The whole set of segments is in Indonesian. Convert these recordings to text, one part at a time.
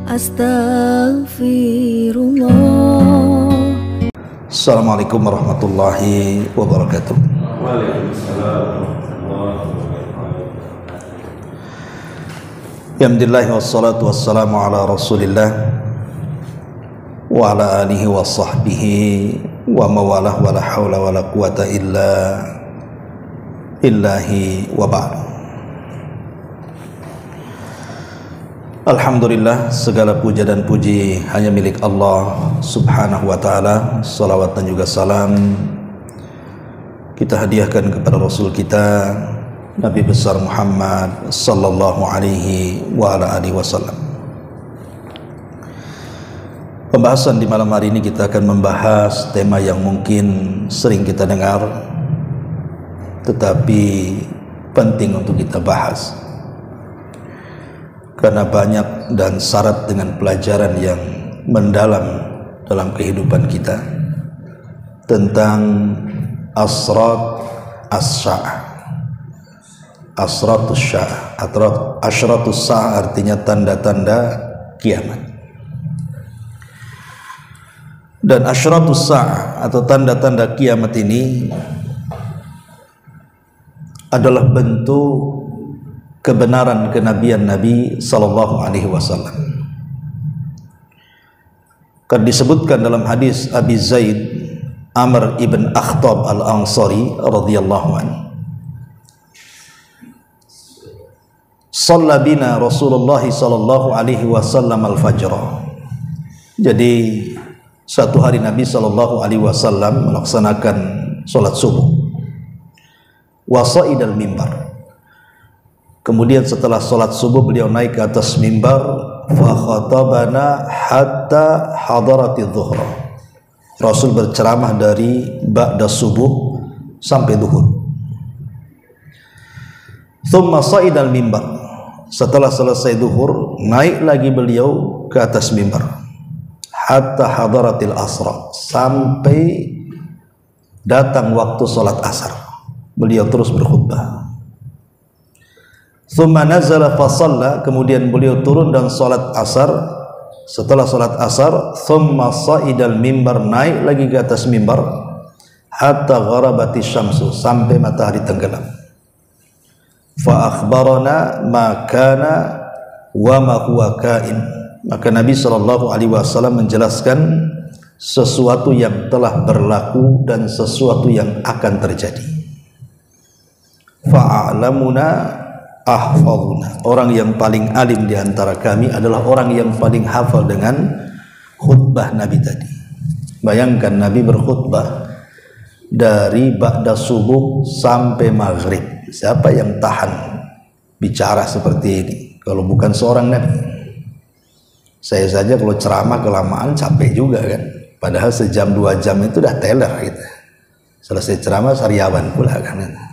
Astaghfirullah. Assalamualaikum warahmatullahi wabarakatuh. Waalaikumsalam warahmatullahi wabarakatuh. Alhamdulillah wassalatu wassalamu ala Rasulillah wa ala alihi wa sahbihi wa mawalah wa la hawla wa la quwata illa billahi wa ba'd. Alhamdulillah, segala puja dan puji hanya milik Allah subhanahu wa ta'ala. Salawat dan juga salam kita hadiahkan kepada Rasul kita Nabi besar Muhammad sallallahu alaihi wa ala alihi wasallam. Pembahasan di malam hari ini kita akan membahas tema yang mungkin sering kita dengar tetapi penting untuk kita bahas karena banyak dan syarat dengan pelajaran yang mendalam dalam kehidupan kita tentang asrat as-sa'ah. Asratus sya'ah, asyratus sa'ah artinya tanda-tanda kiamat. Dan asyratus sa'ah atau tanda-tanda kiamat ini adalah bentuk kebenaran kenabian Nabi sallallahu alaihi wasallam. Kan disebutkan dalam hadis Abi Zaid Amr ibn Akhtab al-Ansari radhiyallahu anhu, shalla bina Rasulullah sallallahu alaihi wasallam al-fajr. Jadi satu hari Nabi sallallahu alaihi wasallam melaksanakan salat subuh. Wa sa'idal mimbar. Kemudian setelah salat subuh beliau naik ke atas mimbar, fa khatabana hatta hadarati dhuhra. Rasul berceramah dari ba'da subuh sampai zuhur. Thumma sa'idal mimbar. Setelah selesai zuhur, naik lagi beliau ke atas mimbar hatta hadaratil asra, sampai datang waktu salat asar. Beliau terus berkhutbah. Thumma nazala fa shalla, kemudian beliau turun dan salat asar. Setelah salat asar, thumma sa'idal mimbar, naik lagi ke atas mimbar hatta gharabati syamsu, sampai matahari tenggelam. Fa akhbarana ma kana wa ma huwa kain. Maka Nabi sallallahu alaihi wasallam menjelaskan sesuatu yang telah berlaku dan sesuatu yang akan terjadi. Fa a'lamuna ahfaduna. Orang yang paling alim di antara kami adalah orang yang paling hafal dengan khutbah Nabi tadi. Bayangkan Nabi berkhutbah dari ba'da subuh sampai maghrib. Siapa yang tahan bicara seperti ini kalau bukan seorang Nabi? Saya saja kalau ceramah kelamaan capek juga kan. Padahal sejam 2 jam itu udah teler gitu. Selesai ceramah sariawan pula kan.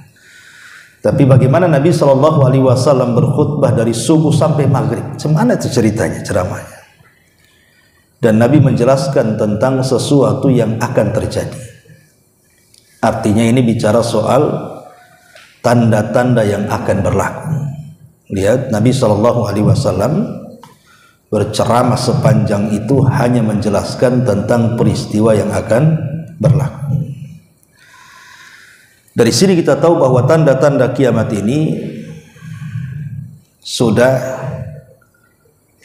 Tapi bagaimana Nabi Shallallahu Alaihi Wasallam berkhutbah dari subuh sampai maghrib? Semana itu ceritanya, ceramahnya. Dan Nabi menjelaskan tentang sesuatu yang akan terjadi. Artinya ini bicara soal tanda-tanda yang akan berlaku. Lihat, Nabi Shallallahu Alaihi Wasallam berceramah sepanjang itu hanya menjelaskan tentang peristiwa yang akan berlaku. Dari sini kita tahu bahwa tanda-tanda kiamat ini sudah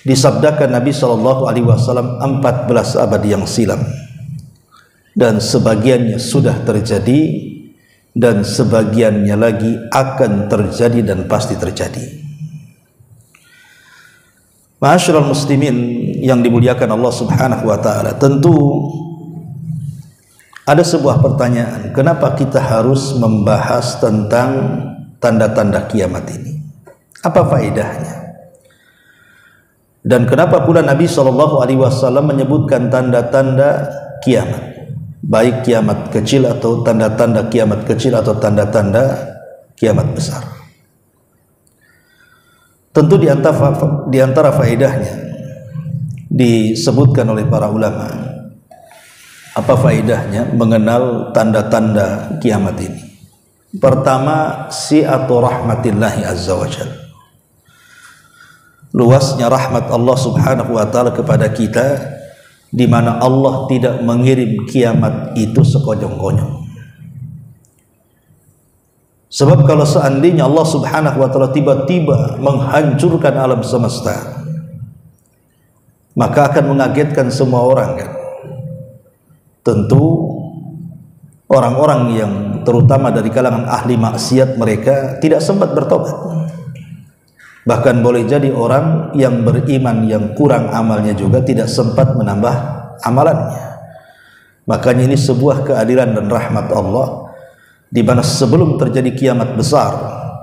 disabdakan Nabi Shallallahu Alaihi Wasallam 14 abad yang silam, dan sebagiannya sudah terjadi dan sebagiannya lagi akan terjadi dan pasti terjadi. Ma'asyiral muslimin yang dimuliakan Allah Subhanahu wa taala, tentu ada sebuah pertanyaan, kenapa kita harus membahas tentang tanda-tanda kiamat ini? Apa faedahnya? Dan kenapa pula Nabi Shallallahu Alaihi Wasallam menyebutkan tanda-tanda kiamat, baik kiamat kecil atau tanda-tanda kiamat kecil atau tanda-tanda kiamat besar? Tentu di antara faedahnya disebutkan oleh para ulama. Apa faedahnya mengenal tanda-tanda kiamat ini? Pertama, si'atu rahmatillahi azza wa jalla. luasnya rahmat Allah Subhanahu wa taala kepada kita, di mana Allah tidak mengirim kiamat itu sekonyong-konyong. Sebab kalau seandainya Allah Subhanahu wa taala tiba-tiba menghancurkan alam semesta, maka akan mengagetkan semua orang kan. Tentu orang-orang yang terutama dari kalangan ahli maksiat, mereka tidak sempat bertobat. Bahkan boleh jadi orang yang beriman yang kurang amalnya juga tidak sempat menambah amalannya. Makanya ini sebuah keadilan dan rahmat Allah, di mana sebelum terjadi kiamat besar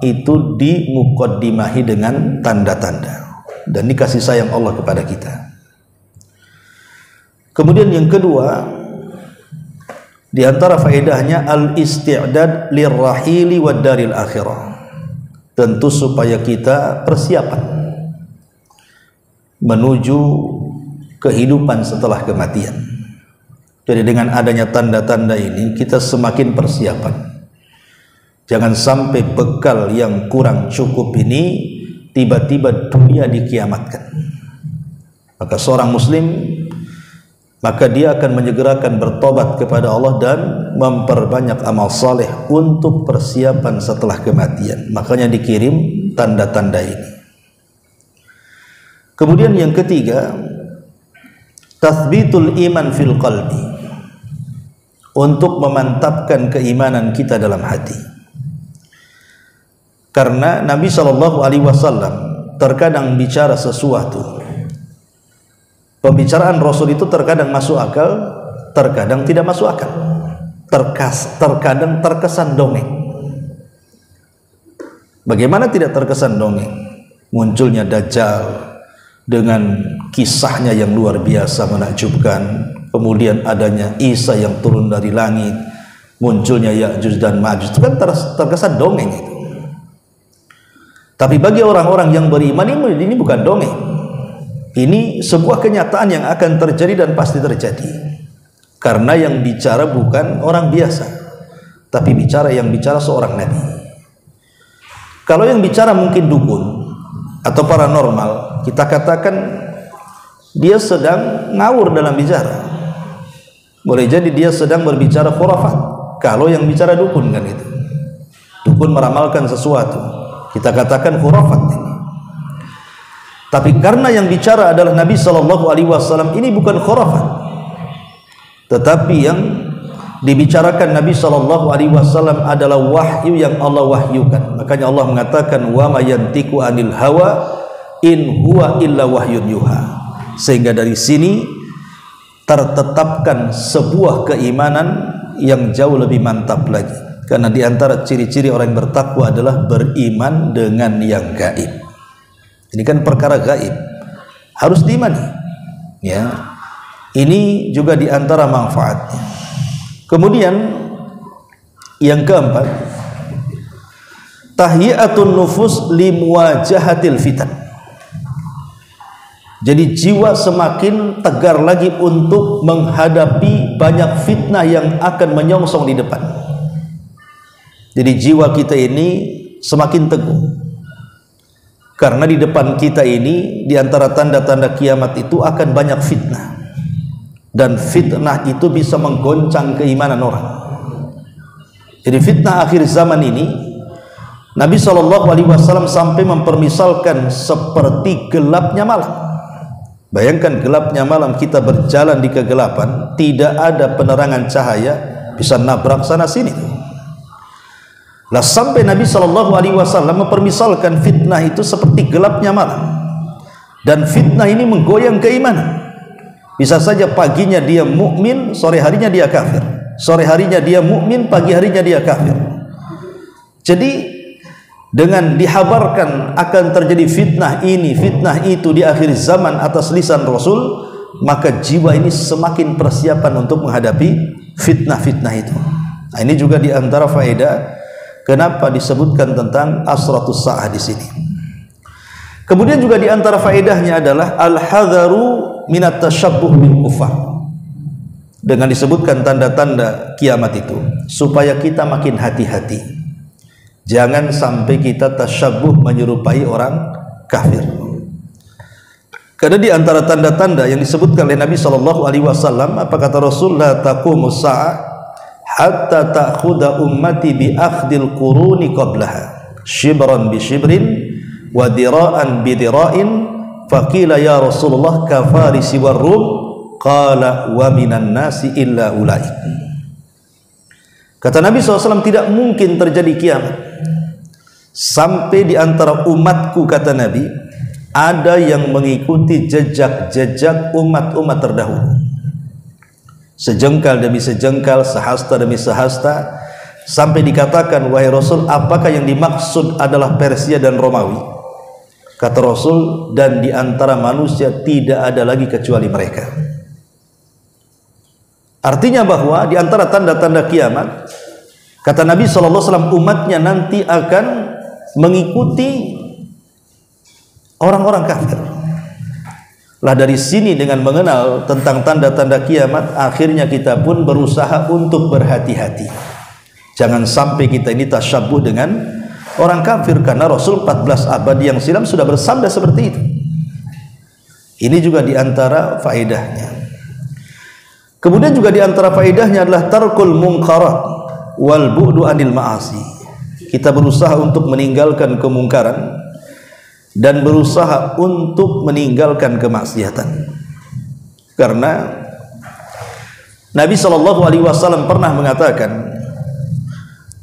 itu dimuqaddimahi dengan tanda-tanda, dan ini kasih sayang Allah kepada kita. Kemudian yang kedua, di antara faedahnya al-isti'dad lirrahili wad daril akhirah. Tentu supaya kita persiapan menuju kehidupan setelah kematian. Jadi dengan adanya tanda-tanda ini kita semakin persiapan. Jangan sampai bekal yang kurang cukup ini tiba-tiba dunia dikiamatkan. Maka seorang muslim, maka dia akan menyegerakan bertobat kepada Allah dan memperbanyak amal saleh untuk persiapan setelah kematian. Makanya dikirim tanda-tanda ini. Kemudian yang ketiga, tathbitul iman fil qalbi, untuk memantapkan keimanan kita dalam hati. Karena Nabi SAW terkadang bicara sesuatu, pembicaraan Rasul itu terkadang masuk akal, terkadang tidak masuk akal, terkadang terkesan dongeng. Bagaimana tidak terkesan dongeng? Munculnya Dajjal dengan kisahnya yang luar biasa menakjubkan, kemudian adanya Isa yang turun dari langit, munculnya Ya'juj dan Ma'juj, itu kan terkesan dongeng itu. Tapi bagi orang-orang yang beriman ini bukan dongeng. Ini sebuah kenyataan yang akan terjadi dan pasti terjadi. Karena yang bicara bukan orang biasa, tapi yang bicara seorang nabi. Kalau yang bicara mungkin dukun atau paranormal, kita katakan dia sedang ngawur dalam bicara. Boleh jadi dia sedang berbicara khurafat. Kalau yang bicara dukun kan itu, dukun meramalkan sesuatu, kita katakan khurafat ini. Tapi karena yang bicara adalah Nabi SAW, ini bukan khurafat, tetapi yang dibicarakan Nabi SAW adalah wahyu yang Allah wahyukan. Makanya Allah mengatakan wa ma yantiqu anil hawa in huwa illa wahyun yuha. Sehingga dari sini tertetapkan sebuah keimanan yang jauh lebih mantap lagi. Karena di antara ciri-ciri orang yang bertakwa adalah beriman dengan yang gaib. Ini kan perkara gaib, harus diimani. Ya, ini juga di antara manfaatnya. Kemudian yang keempat, tahyiyatun nufus limuwajahatil fitan. Jadi jiwa semakin tegar lagi untuk menghadapi banyak fitnah yang akan menyongsong di depan. Jadi jiwa kita ini semakin teguh. Karena di depan kita ini, di antara tanda-tanda kiamat itu akan banyak fitnah. Dan fitnah itu bisa menggoncang keimanan orang. Jadi fitnah akhir zaman ini, Nabi SAW sampai mempermisalkan seperti gelapnya malam. Bayangkan gelapnya malam, kita berjalan di kegelapan, tidak ada penerangan cahaya, bisa nabrak sana sini. Lah sampai Nabi SAW mempermisalkan fitnah itu seperti gelapnya malam, dan fitnah ini menggoyang keimanan. Bisa saja paginya dia mukmin, sore harinya dia kafir. Sore harinya dia mukmin, pagi harinya dia kafir. Jadi dengan dihabarkan akan terjadi fitnah ini, fitnah itu di akhir zaman atas lisan Rasul, maka jiwa ini semakin persiapan untuk menghadapi fitnah-fitnah itu. Nah, ini juga di antara faedah kenapa disebutkan tentang asratus sa'ah di sini. Kemudian juga di antara faedahnya adalah al-hadharu minat tasyabbuh bil kufar. Dengan disebutkan tanda-tanda kiamat itu supaya kita makin hati-hati. Jangan sampai kita tasyabbuh menyerupai orang kafir. Karena di antara tanda-tanda yang disebutkan oleh Nabi SAW, apa kata Rasul? La taqumus sa'ah hatta ta'khudha ummati bi akhdil quruni qablaha shibran bi shibrin wa dira'an bi dira'in. Faqila ya Rasulullah kafarisi war rum, qala wa minan nasi illa ulaik. Kata Nabi SAW, tidak mungkin terjadi kiamat sampai di antara umatku, kata Nabi, ada yang mengikuti jejak-jejak umat-umat terdahulu, sejengkal demi sejengkal, sehasta demi sehasta, sampai dikatakan, wahai Rasul, apakah yang dimaksud adalah Persia dan Romawi? Kata Rasul, dan di antara manusia tidak ada lagi kecuali mereka. Artinya bahwa di antara tanda-tanda kiamat, kata Nabi SAW, umatnya nanti akan mengikuti orang-orang kafir. Lah dari sini, dengan mengenal tentang tanda-tanda kiamat, akhirnya kita pun berusaha untuk berhati-hati. Jangan sampai kita ini tasyabbuh dengan orang kafir, karena Rasul 14 abad yang silam sudah bersabda seperti itu. Ini juga diantara faedahnya. Kemudian juga diantara faedahnya adalah tarkul munkarat wal bu'du anil ma'asi. Kita berusaha untuk meninggalkan kemungkaran dan berusaha untuk meninggalkan kemaksiatan. Karena Nabi SAW pernah mengatakan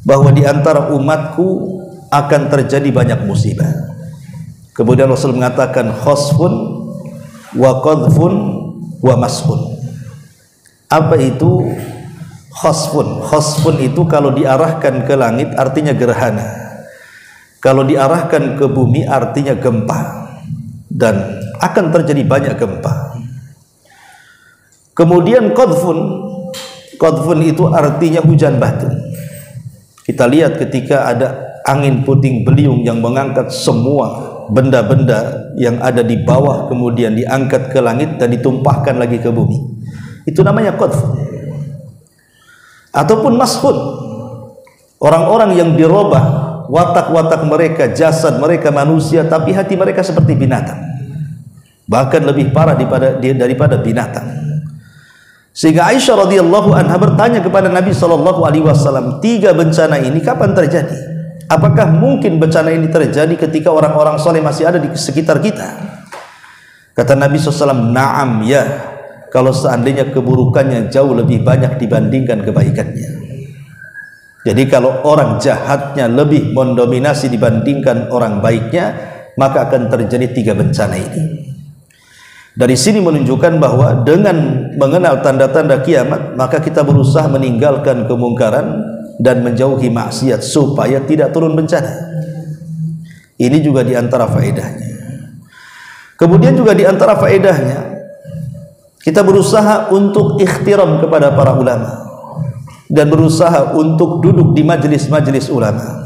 bahwa di antara umatku akan terjadi banyak musibah. Kemudian Rasul mengatakan khasfun wa qadhfun wa mashun. Apa itu khasfun? Khasfun itu kalau diarahkan ke langit artinya gerhana, kalau diarahkan ke bumi artinya gempa, dan akan terjadi banyak gempa. Kemudian qadhfun itu artinya hujan batu. Kita lihat ketika ada angin puting beliung yang mengangkat semua benda-benda yang ada di bawah, kemudian diangkat ke langit dan ditumpahkan lagi ke bumi, itu namanya qadhfun. Ataupun mashun, orang-orang yang dirubah watak-watak mereka, jasad mereka manusia, tapi hati mereka seperti binatang, bahkan lebih parah daripada binatang. Sehingga Aisyah radhiyallahu anha bertanya kepada Nabi SAW, 3 bencana ini kapan terjadi? Apakah mungkin bencana ini terjadi ketika orang-orang soleh masih ada di sekitar kita? Kata Nabi SAW, na'am, ya, kalau seandainya keburukannya jauh lebih banyak dibandingkan kebaikannya. Jadi kalau orang jahatnya lebih mendominasi dibandingkan orang baiknya, maka akan terjadi 3 bencana ini. Dari sini menunjukkan bahwa dengan mengenal tanda-tanda kiamat, maka kita berusaha meninggalkan kemungkaran dan menjauhi maksiat supaya tidak turun bencana. Ini juga diantara faedahnya. Kemudian juga diantara faedahnya, kita berusaha untuk ikhtiram kepada para ulama dan berusaha untuk duduk di majelis-majelis ulama.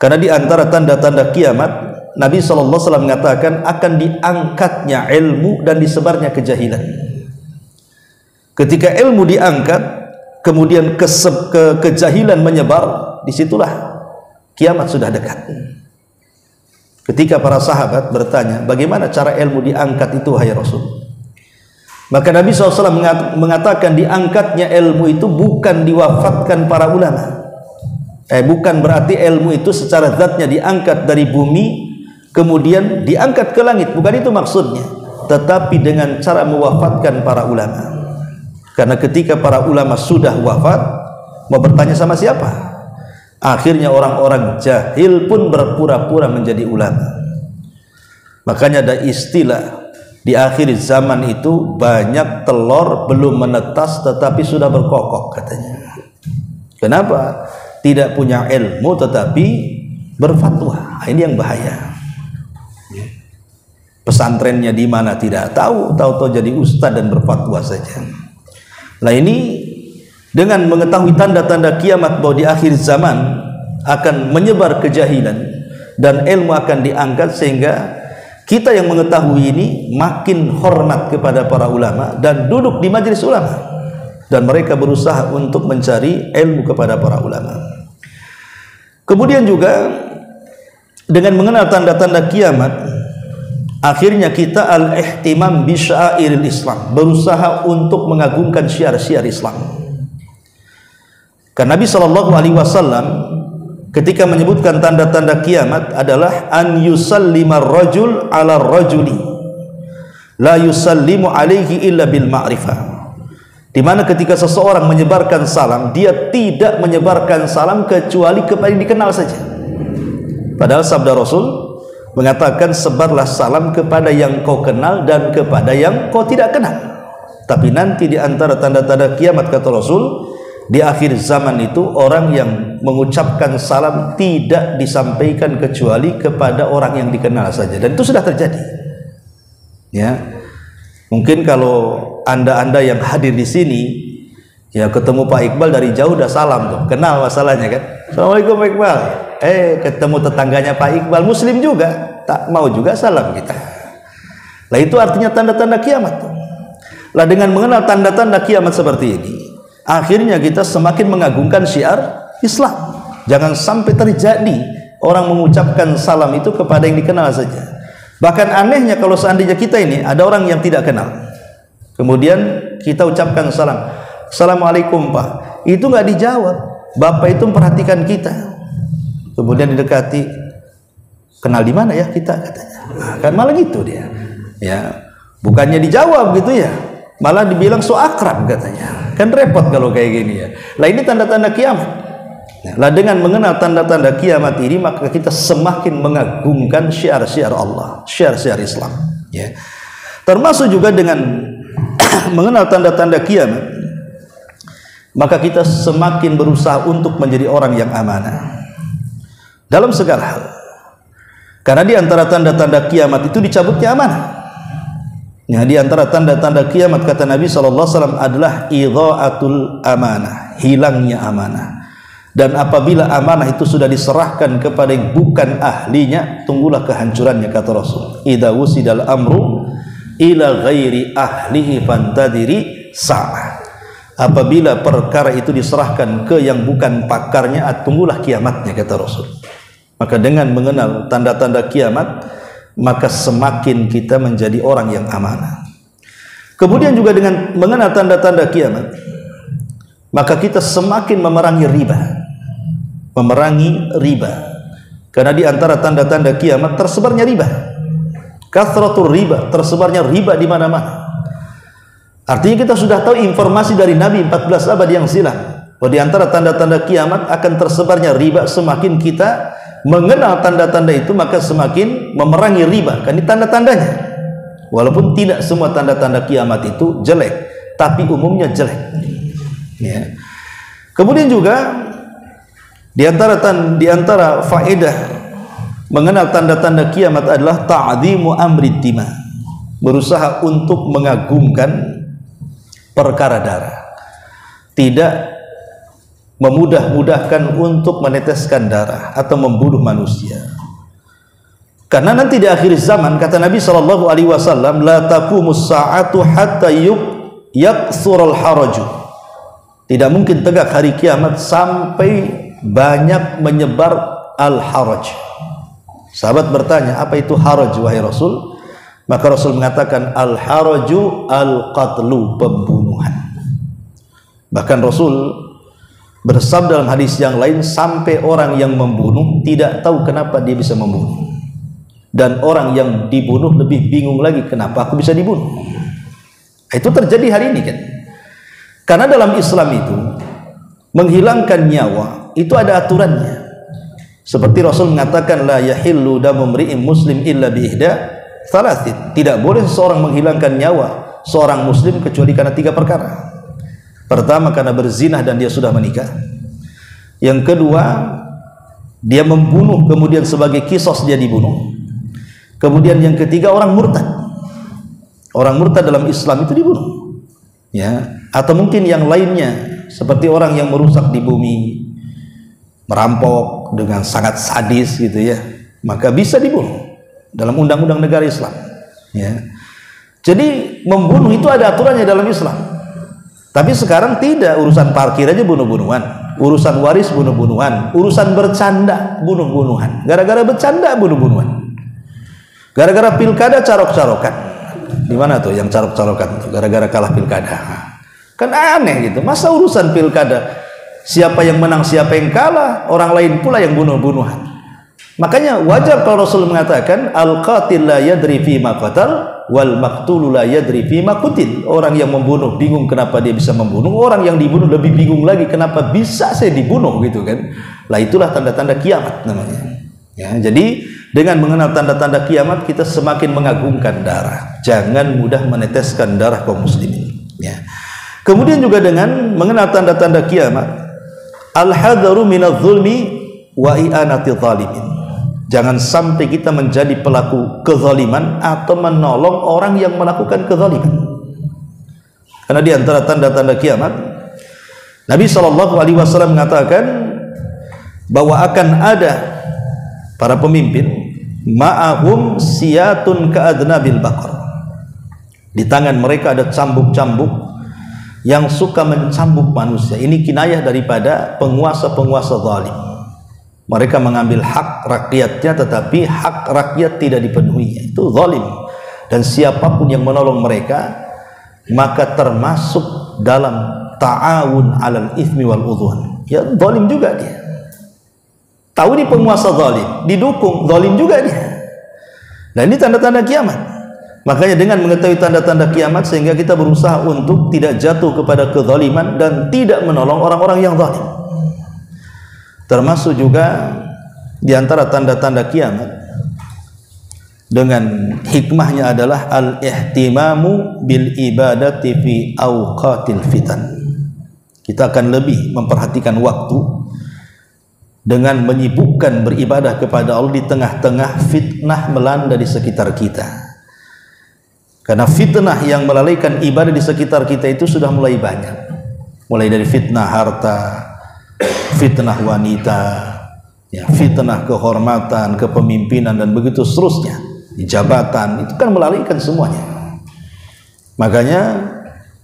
Karena di antara tanda-tanda kiamat, Nabi SAW mengatakan akan diangkatnya ilmu dan disebarnya kejahilan. Ketika ilmu diangkat, kemudian kejahilan menyebar, disitulah kiamat sudah dekat. Ketika para sahabat bertanya, bagaimana cara ilmu diangkat itu, hai Rasul? Maka Nabi SAW mengatakan diangkatnya ilmu itu bukan diwafatkan para ulama. Bukan berarti ilmu itu secara zatnya diangkat dari bumi kemudian diangkat ke langit, bukan itu maksudnya. Tetapi dengan cara mewafatkan para ulama. Karena ketika para ulama sudah wafat, mau bertanya sama siapa? Akhirnya orang-orang jahil pun berpura-pura menjadi ulama. Makanya ada istilah, di akhir zaman itu banyak telur belum menetas tetapi sudah berkokok, katanya. Kenapa? Tidak punya ilmu tetapi berfatwa. Ini yang bahaya. Pesantrennya di mana tidak tahu, tahu-tahu jadi ustaz dan berfatwa saja. Nah, ini dengan mengetahui tanda-tanda kiamat bahwa di akhir zaman akan menyebar kejahilan dan ilmu akan diangkat, sehingga kita yang mengetahui ini makin hormat kepada para ulama dan duduk di majelis ulama, dan mereka berusaha untuk mencari ilmu kepada para ulama. Kemudian juga dengan mengenal tanda-tanda kiamat, akhirnya kita al-ihtimam bi syairil Islam, berusaha untuk mengagungkan syiar-syiar Islam. Karena Nabi sallallahu alaihi wasallam ketika menyebutkan tanda-tanda kiamat adalah an yusallima rajul ala rajuli la yusallimu alaihi illa bil ma'rifah. Di mana ketika seseorang menyebarkan salam, dia tidak menyebarkan salam kecuali kepada yang dikenal saja. Padahal sabda Rasul mengatakan sebarlah salam kepada yang kau kenal dan kepada yang kau tidak kenal. Tapi nanti di antara tanda-tanda kiamat kata Rasul, di akhir zaman itu orang yang mengucapkan salam tidak disampaikan kecuali kepada orang yang dikenal saja, dan itu sudah terjadi. Ya, mungkin kalau anda yang hadir di sini, ya ketemu Pak Iqbal dari jauh udah salam tuh, kenal masalahnya kan. Assalamualaikum Pak Iqbal. Ketemu tetangganya Pak Iqbal Muslim juga, tak mau juga salam kita. Lah itu artinya tanda-tanda kiamat tuh. Lah dengan mengenal tanda-tanda kiamat seperti ini, akhirnya kita semakin mengagungkan syiar Islam. Jangan sampai terjadi orang mengucapkan salam itu kepada yang dikenal saja. Bahkan anehnya kalau seandainya kita ini ada orang yang tidak kenal, kemudian kita ucapkan salam, Assalamualaikum Pak, itu nggak dijawab. Bapak itu memperhatikan kita, kemudian didekati, kenal di mana ya kita, katanya. Kan malah gitu dia, ya bukannya dijawab gitu ya, malah dibilang so akrab katanya. Kan repot kalau kayak gini ya. Lah ini tanda-tanda kiamat. Lah dengan mengenal tanda-tanda kiamat ini, maka kita semakin mengagungkan syiar-syiar Allah, syiar-syiar Islam. Ya. Termasuk juga dengan mengenal tanda-tanda kiamat, maka kita semakin berusaha untuk menjadi orang yang amanah dalam segala hal. Karena di antara tanda-tanda kiamat itu dicabutnya amanah. Ya, di antara tanda-tanda kiamat kata Nabi SAW adalah idha'atul amanah, hilangnya amanah. Dan apabila amanah itu sudah diserahkan kepada yang bukan ahlinya, tunggulah kehancurannya kata Rasul. Idza wusidal amru ila ghairi ahlihi fantadiri sa'ah. Apabila perkara itu diserahkan ke yang bukan pakarnya, tunggulah kiamatnya kata Rasul. Maka dengan mengenal tanda-tanda kiamat, maka semakin kita menjadi orang yang amanah. Kemudian juga dengan mengenal tanda-tanda kiamat, maka kita semakin memerangi riba. Memerangi riba. Karena di antara tanda-tanda kiamat tersebarnya riba. Kathratul riba, tersebarnya riba di mana-mana. Artinya kita sudah tahu informasi dari Nabi 14 abad yang silam, bahwa di antara tanda-tanda kiamat akan tersebarnya riba. Semakin kita mengenal tanda-tanda itu, maka semakin memerangi riba. Kan ini tanda-tandanya. Walaupun tidak semua tanda-tanda kiamat itu jelek, tapi umumnya jelek. Ya. Kemudian juga di antara faedah mengenal tanda-tanda kiamat adalah ta'dhimu amrid dima, berusaha untuk mengagungkan perkara darah, tidak memudah-mudahkan untuk meneteskan darah atau membunuh manusia. Karena nanti di akhir zaman kata Nabi SAW, la taqumus sa'atu hatta yaksurul haraju. Tidak mungkin tegak hari kiamat sampai banyak menyebar al-haraj. Sahabat bertanya, apa itu haraj wahai Rasul? Maka Rasul mengatakan al-haraju al-qatlu, pembunuhan. Bahkan Rasul bersabda dalam hadis yang lain, sampai orang yang membunuh tidak tahu kenapa dia bisa membunuh, dan orang yang dibunuh lebih bingung lagi, kenapa aku bisa dibunuh. Itu terjadi hari ini kan. Karena dalam Islam itu menghilangkan nyawa itu ada aturannya. Seperti Rasul mengatakan la yahillu damu mri'in muslim illa bi ihda thalathin. Tidak boleh seseorang menghilangkan nyawa seorang muslim kecuali karena 3 perkara. Pertama, karena berzinah dan dia sudah menikah. Yang kedua, dia membunuh kemudian sebagai kisos dia dibunuh. Kemudian yang ketiga, orang murtad. Orang murtad dalam Islam itu dibunuh. Ya, atau mungkin yang lainnya seperti orang yang merusak di bumi, merampok dengan sangat sadis gitu ya, maka bisa dibunuh dalam undang-undang negara Islam. Ya. Jadi membunuh itu ada aturannya dalam Islam. Tapi sekarang tidak, urusan parkir aja bunuh-bunuhan, urusan waris bunuh-bunuhan, urusan bercanda bunuh-bunuhan, gara-gara bercanda bunuh-bunuhan. Gara-gara pilkada carok-carokan. Di mana tuh yang carok-carokan tuh? Gara-gara kalah pilkada. Kan aneh gitu. Masa urusan pilkada siapa yang menang, siapa yang kalah, orang lain pula yang bunuh-bunuhan. Makanya wajar kalau Rasul mengatakan al-qatil la yadri fima qatal wal maqtul la yadri fima qutil. Orang yang membunuh bingung kenapa dia bisa membunuh, orang yang dibunuh lebih bingung lagi kenapa bisa saya dibunuh gitu kan. Lah itulah tanda-tanda kiamat namanya. Ya, jadi dengan mengenal tanda-tanda kiamat kita semakin mengagungkan darah. Jangan mudah meneteskan darah kaum muslimin. Ya. Kemudian juga dengan mengenal tanda-tanda kiamat, al-hadaru minadz zulmi wa i'anati zalimin. Jangan sampai kita menjadi pelaku kezaliman atau menolong orang yang melakukan kezaliman. Karena di antara tanda-tanda kiamat, Nabi SAW mengatakan bahwa akan ada para pemimpin ma'ahum siyatun ka'adnabil baqar. Di tangan mereka ada cambuk-cambuk yang suka mencambuk manusia. Ini kinayah daripada penguasa-penguasa zalim. Mereka mengambil hak rakyatnya, tetapi hak rakyat tidak dipenuhi. Itu zalim. Dan siapapun yang menolong mereka, maka termasuk dalam ta'awun 'alal itsmi wal udwan. Ya, zalim juga dia. Tahu ini penguasa zalim, didukung, zalim juga dia. Nah, ini tanda-tanda kiamat. Makanya dengan mengetahui tanda-tanda kiamat, sehingga kita berusaha untuk tidak jatuh kepada kezaliman dan tidak menolong orang-orang yang zalim. Termasuk juga di antara tanda-tanda kiamat dengan hikmahnya adalah al-ihtimamu bil ibadati fi awqatil fitan. Kita akan lebih memperhatikan waktu dengan menyibukkan beribadah kepada Allah di tengah-tengah fitnah melanda di sekitar kita. Karena fitnah yang melalaikan ibadah di sekitar kita itu sudah mulai banyak. Mulai dari fitnah harta, fitnah wanita, ya, fitnah kehormatan, kepemimpinan dan begitu seterusnya. Di jabatan itu kan melalaikan semuanya. Makanya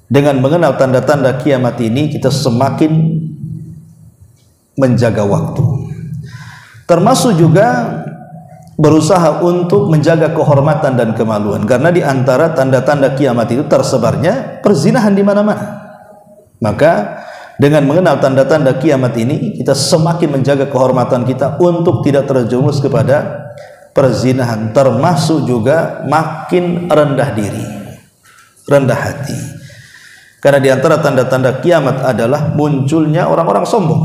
dengan mengenal tanda-tanda kiamat ini kita semakin menjaga waktu. Termasuk juga berusaha untuk menjaga kehormatan dan kemaluan, karena di antara tanda-tanda kiamat itu tersebarnya perzinahan di mana-mana. Maka dengan mengenal tanda-tanda kiamat ini, kita semakin menjaga kehormatan kita untuk tidak terjerumus kepada perzinahan, termasuk juga makin rendah diri, rendah hati. Karena di antara tanda-tanda kiamat adalah munculnya orang-orang sombong.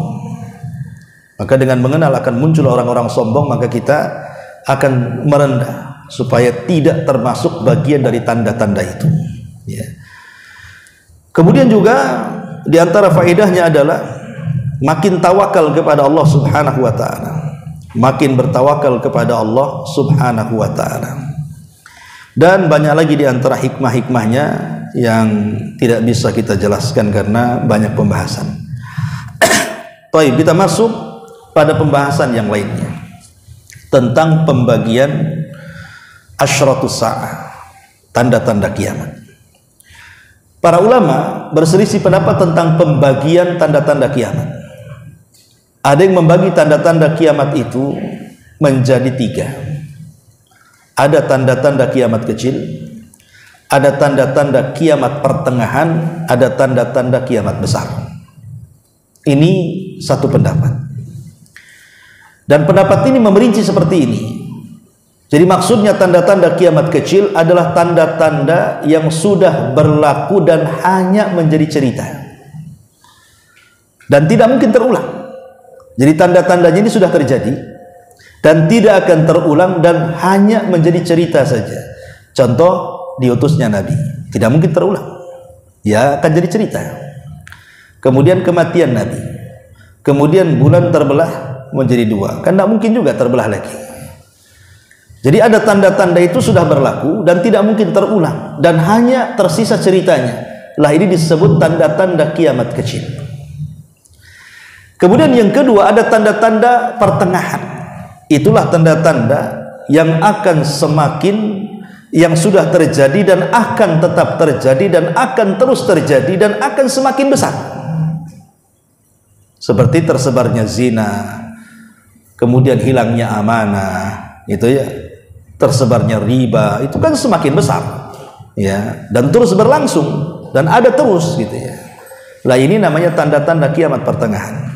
Maka dengan mengenal akan muncul orang-orang sombong, maka kita akan merendah supaya tidak termasuk bagian dari tanda-tanda itu. Ya. Kemudian juga di antara faedahnya adalah makin tawakal kepada Allah Subhanahu wa taala. Makin bertawakal kepada Allah Subhanahu wa taala. Dan banyak lagi di antara hikmah-hikmahnya yang tidak bisa kita jelaskan karena banyak pembahasan. Baik, kita masuk pada pembahasan yang lainnya tentang pembagian asyratus sa'ah, tanda-tanda kiamat. Para ulama berselisih pendapat tentang pembagian tanda-tanda kiamat. Ada yang membagi tanda-tanda kiamat itu menjadi 3. Ada tanda-tanda kiamat kecil, ada tanda-tanda kiamat pertengahan, ada tanda-tanda kiamat besar. Ini satu pendapat. Dan pendapat ini memerinci seperti ini. Jadi maksudnya tanda-tanda kiamat kecil adalah tanda-tanda yang sudah berlaku dan hanya menjadi cerita dan tidak mungkin terulang. Jadi tanda-tandanya ini sudah terjadi dan tidak akan terulang dan hanya menjadi cerita saja. Contoh diutusnya Nabi, tidak mungkin terulang, ya akan jadi cerita. Kemudian kematian Nabi, kemudian bulan terbelah menjadi 2, kan tidak mungkin juga terbelah lagi. Jadi ada tanda-tanda itu sudah berlaku dan tidak mungkin terulang dan hanya tersisa ceritanya. Lah ini disebut tanda-tanda kiamat kecil. Kemudian yang kedua ada tanda-tanda pertengahan. Itulah tanda-tanda yang akan semakin, yang sudah terjadi dan akan tetap terjadi dan akan terus terjadi dan akan semakin besar. Seperti tersebarnya zina, kemudian hilangnya amanah, itu ya. tersebarnya riba, itu kan semakin besar, ya, dan terus berlangsung dan ada terus gitu ya. Lah ini namanya tanda-tanda kiamat pertengahan.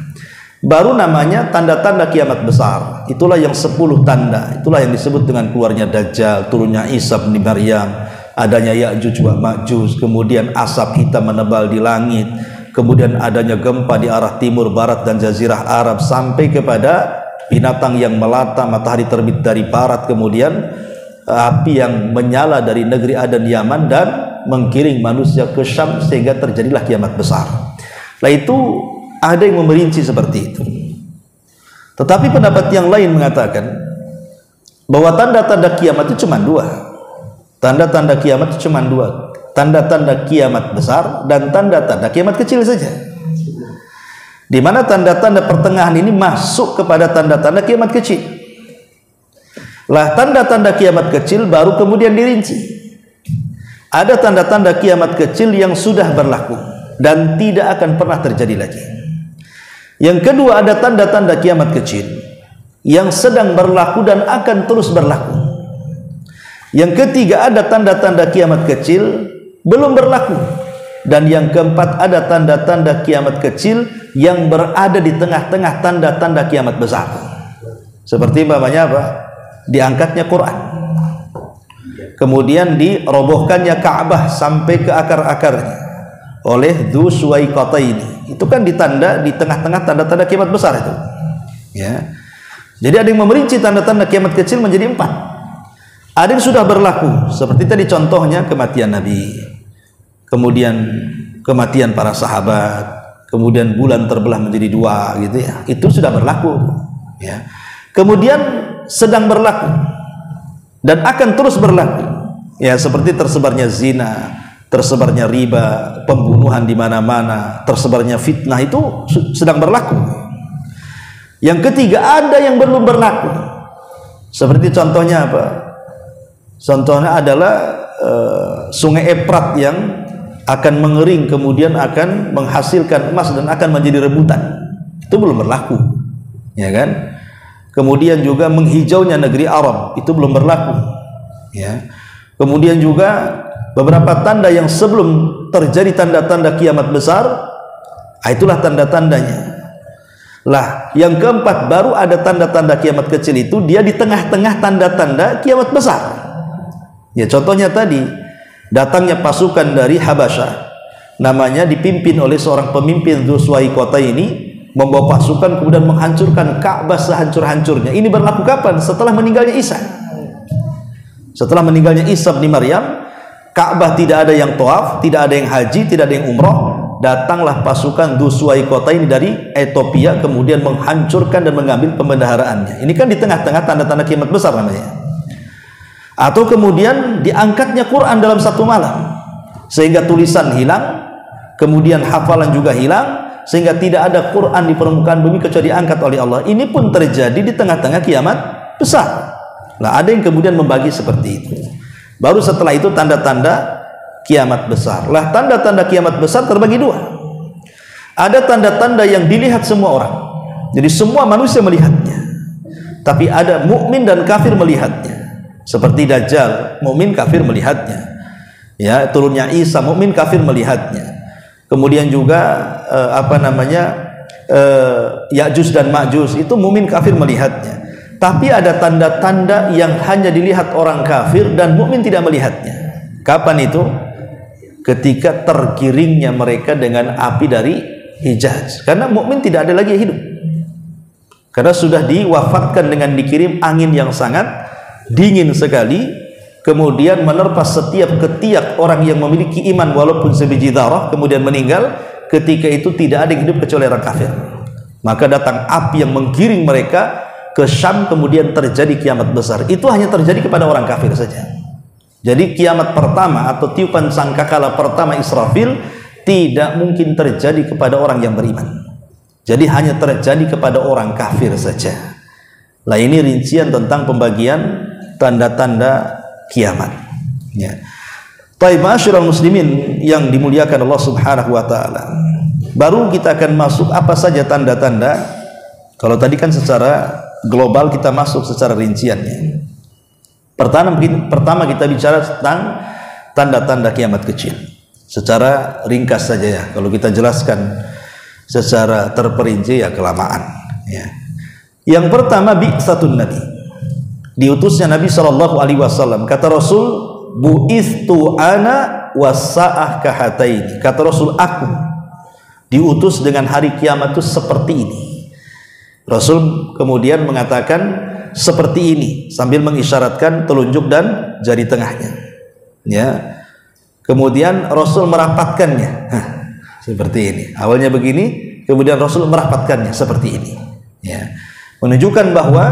Baru namanya tanda-tanda kiamat besar. Itulah yang 10 tanda. Itulah yang disebut dengan keluarnya Dajjal, turunnya Isa bin Maryam, adanya Ya'juj wa Ma'juj, kemudian asap hitam menebal di langit, kemudian adanya gempa di arah timur, barat dan jazirah Arab, sampai kepada binatang yang melata, matahari terbit dari barat, kemudian api yang menyala dari negeri Aden Yaman dan menggiring manusia ke Syam, sehingga terjadilah kiamat besar. Nah itu ada yang memerinci seperti itu. Tetapi pendapat yang lain mengatakan bahwa tanda-tanda kiamat itu cuma 2. Tanda-tanda kiamat itu cuma 2. Tanda-tanda kiamat besar dan tanda-tanda kiamat kecil saja. Di mana tanda-tanda pertengahan ini masuk kepada tanda-tanda kiamat kecil. Lah tanda-tanda kiamat kecil baru kemudian dirinci. Ada tanda-tanda kiamat kecil yang sudah berlaku dan tidak akan pernah terjadi lagi. Yang kedua, ada tanda-tanda kiamat kecil yang sedang berlaku dan akan terus berlaku. Yang ketiga, ada tanda-tanda kiamat kecil belum berlaku. Dan yang keempat, ada tanda-tanda kiamat kecil yang berada di tengah-tengah tanda-tanda kiamat besar. Seperti umpamanya apa? Diangkatnya Quran, kemudian dirobohkannya Ka'bah sampai ke akar-akarnya oleh Dzu Suwaikataini. Itu kan ditanda di tengah-tengah tanda-tanda kiamat besar itu, ya. Jadi ada yang memerinci tanda-tanda kiamat kecil menjadi 4. Ada yang sudah berlaku, seperti tadi contohnya kematian Nabi, kemudian kematian para sahabat, kemudian bulan terbelah menjadi 2 gitu ya. Itu sudah berlaku, ya. Kemudian sedang berlaku dan akan terus berlaku, ya, seperti tersebarnya zina, tersebarnya riba, pembunuhan di mana-mana, tersebarnya fitnah, itu sedang berlaku. Yang ketiga, ada yang belum berlaku. Seperti contohnya apa? Contohnya adalah sungai Efrat yang akan mengering, kemudian akan menghasilkan emas dan akan menjadi rebutan. Itu belum berlaku, ya kan? Kemudian juga menghijaunya negeri Arab, itu belum berlaku, ya. Kemudian juga beberapa tanda yang sebelum terjadi tanda-tanda kiamat besar, itulah tanda-tandanya. Lah, yang keempat, baru ada tanda-tanda kiamat kecil, itu dia di tengah-tengah tanda-tanda kiamat besar. Ya, contohnya tadi, datangnya pasukan dari Habasyah, namanya dipimpin oleh seorang pemimpin Dzu Suwaikataini, membawa pasukan kemudian menghancurkan Ka'bah sehancur-hancurnya. Ini berlaku kapan? Setelah meninggalnya Isa. Setelah meninggalnya Isa bin Maryam, Ka'bah tidak ada yang tawaf, tidak ada yang haji, tidak ada yang umroh. Datanglah pasukan Dzu Suwaikataini dari Ethiopia, kemudian menghancurkan dan mengambil pembendaharaannya. Ini kan di tengah-tengah tanda-tanda kiamat besar namanya. Atau kemudian diangkatnya Quran dalam satu malam, sehingga tulisan hilang, kemudian hafalan juga hilang, sehingga tidak ada Quran di permukaan bumi kecuali diangkat oleh Allah. Ini pun terjadi di tengah-tengah kiamat besar. Nah, ada yang kemudian membagi seperti itu. Baru setelah itu tanda-tanda kiamat besar. Lah, tanda-tanda kiamat besar terbagi 2. Ada tanda-tanda yang dilihat semua orang, jadi semua manusia melihatnya. Tapi ada mukmin dan kafir melihatnya. Seperti Dajjal, mukmin kafir melihatnya. Ya, turunnya Isa, mukmin kafir melihatnya. Kemudian juga Ya'juj dan Ma'juj, itu mukmin kafir melihatnya. Tapi ada tanda-tanda yang hanya dilihat orang kafir dan mukmin tidak melihatnya. Kapan itu? Ketika tergiringnya mereka dengan api dari Hijaz. Karena mukmin tidak ada lagi hidup, karena sudah diwafatkan dengan dikirim angin yang sangat dingin sekali, kemudian menerpa setiap ketiak orang yang memiliki iman walaupun sebiji dzarrah, kemudian meninggal. Ketika itu tidak ada yang hidup kecuali orang kafir. Maka datang api yang menggiring mereka ke Syam, kemudian terjadi kiamat besar. Itu hanya terjadi kepada orang kafir saja. Jadi kiamat pertama atau tiupan sangkakala pertama Israfil tidak mungkin terjadi kepada orang yang beriman. Jadi hanya terjadi kepada orang kafir saja. Nah, ini rincian tentang pembagian tanda-tanda kiamat, ya. Baik, ma'asyiral muslimin yang dimuliakan Allah Subhanahu wa taala. Baru kita akan masuk apa saja tanda-tanda. Kalau tadi kan secara global, kita masuk secara rinciannya. Pertama kita bicara tentang tanda-tanda kiamat kecil. Secara ringkas saja ya. Kalau kita jelaskan secara terperinci ya kelamaan. Ya. Yang pertama bi'tsatun Nabi. Diutusnya Nabi SAW. Kata Rasul, bu'ithtu ana wasa'ah kahataini. Kata Rasul, aku diutus dengan hari kiamat itu seperti ini. Rasul kemudian mengatakan seperti ini sambil mengisyaratkan telunjuk dan jari tengahnya. Ya. Kemudian Rasul merapatkannya. Seperti ini. Awalnya begini, kemudian Rasul merapatkannya seperti ini. Ya. Menunjukkan bahwa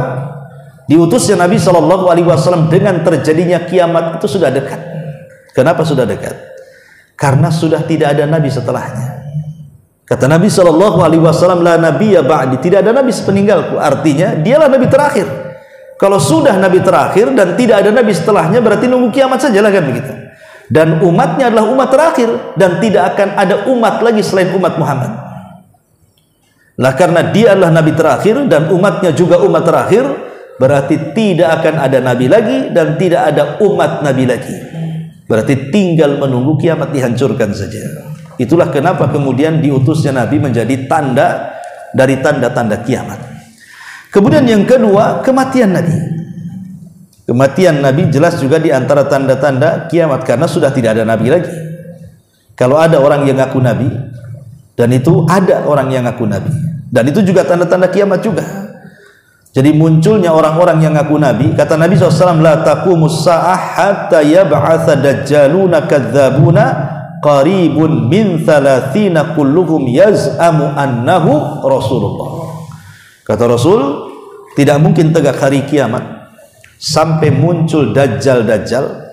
diutusnya Nabi SAW dengan terjadinya kiamat itu sudah dekat. Kenapa sudah dekat? Karena sudah tidak ada nabi setelahnya. Kata Nabi SAW, la nabiyya ba'di, tidak ada nabi sepeninggalku. Artinya dialah nabi terakhir. Kalau sudah nabi terakhir dan tidak ada nabi setelahnya, berarti nunggu kiamat sajalah kan begitu. Dan umatnya adalah umat terakhir dan tidak akan ada umat lagi selain umat Muhammad. Lah karena dia adalah nabi terakhir dan umatnya juga umat terakhir, berarti tidak akan ada nabi lagi dan tidak ada umat nabi lagi. Berarti tinggal menunggu kiamat dihancurkan saja. Itulah kenapa kemudian diutusnya nabi menjadi tanda dari tanda-tanda kiamat. Kemudian yang kedua, kematian nabi. Kematian nabi jelas juga di antara tanda-tanda kiamat karena sudah tidak ada nabi lagi. Kalau ada orang yang ngaku nabi, dan itu ada orang yang ngaku nabi, dan itu juga tanda-tanda kiamat juga. Jadi munculnya orang-orang yang ngaku nabi. Kata Nabi SAW, la taqumus sa'ah hatta yab'atha dajjaluna kadzabuna qaribun min 30 kulluhum yaz'amu annahu Rasulullah. Kata Rasul, tidak mungkin tegak hari kiamat sampai muncul dajjal-dajjal,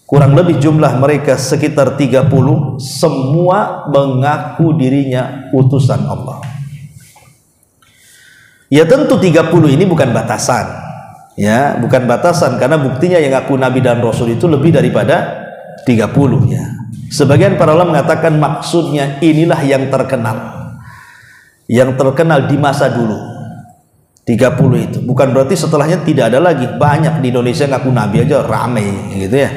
kurang lebih jumlah mereka sekitar 30, semua mengaku dirinya utusan Allah. Ya tentu 30 ini bukan batasan, ya bukan batasan, karena buktinya yang ngaku nabi dan rasul itu lebih daripada 30 ya. Sebagian para ulama mengatakan maksudnya inilah yang terkenal di masa dulu. 30 itu bukan berarti setelahnya tidak ada lagi. Banyak di Indonesia ngaku nabi aja ramai gitu ya.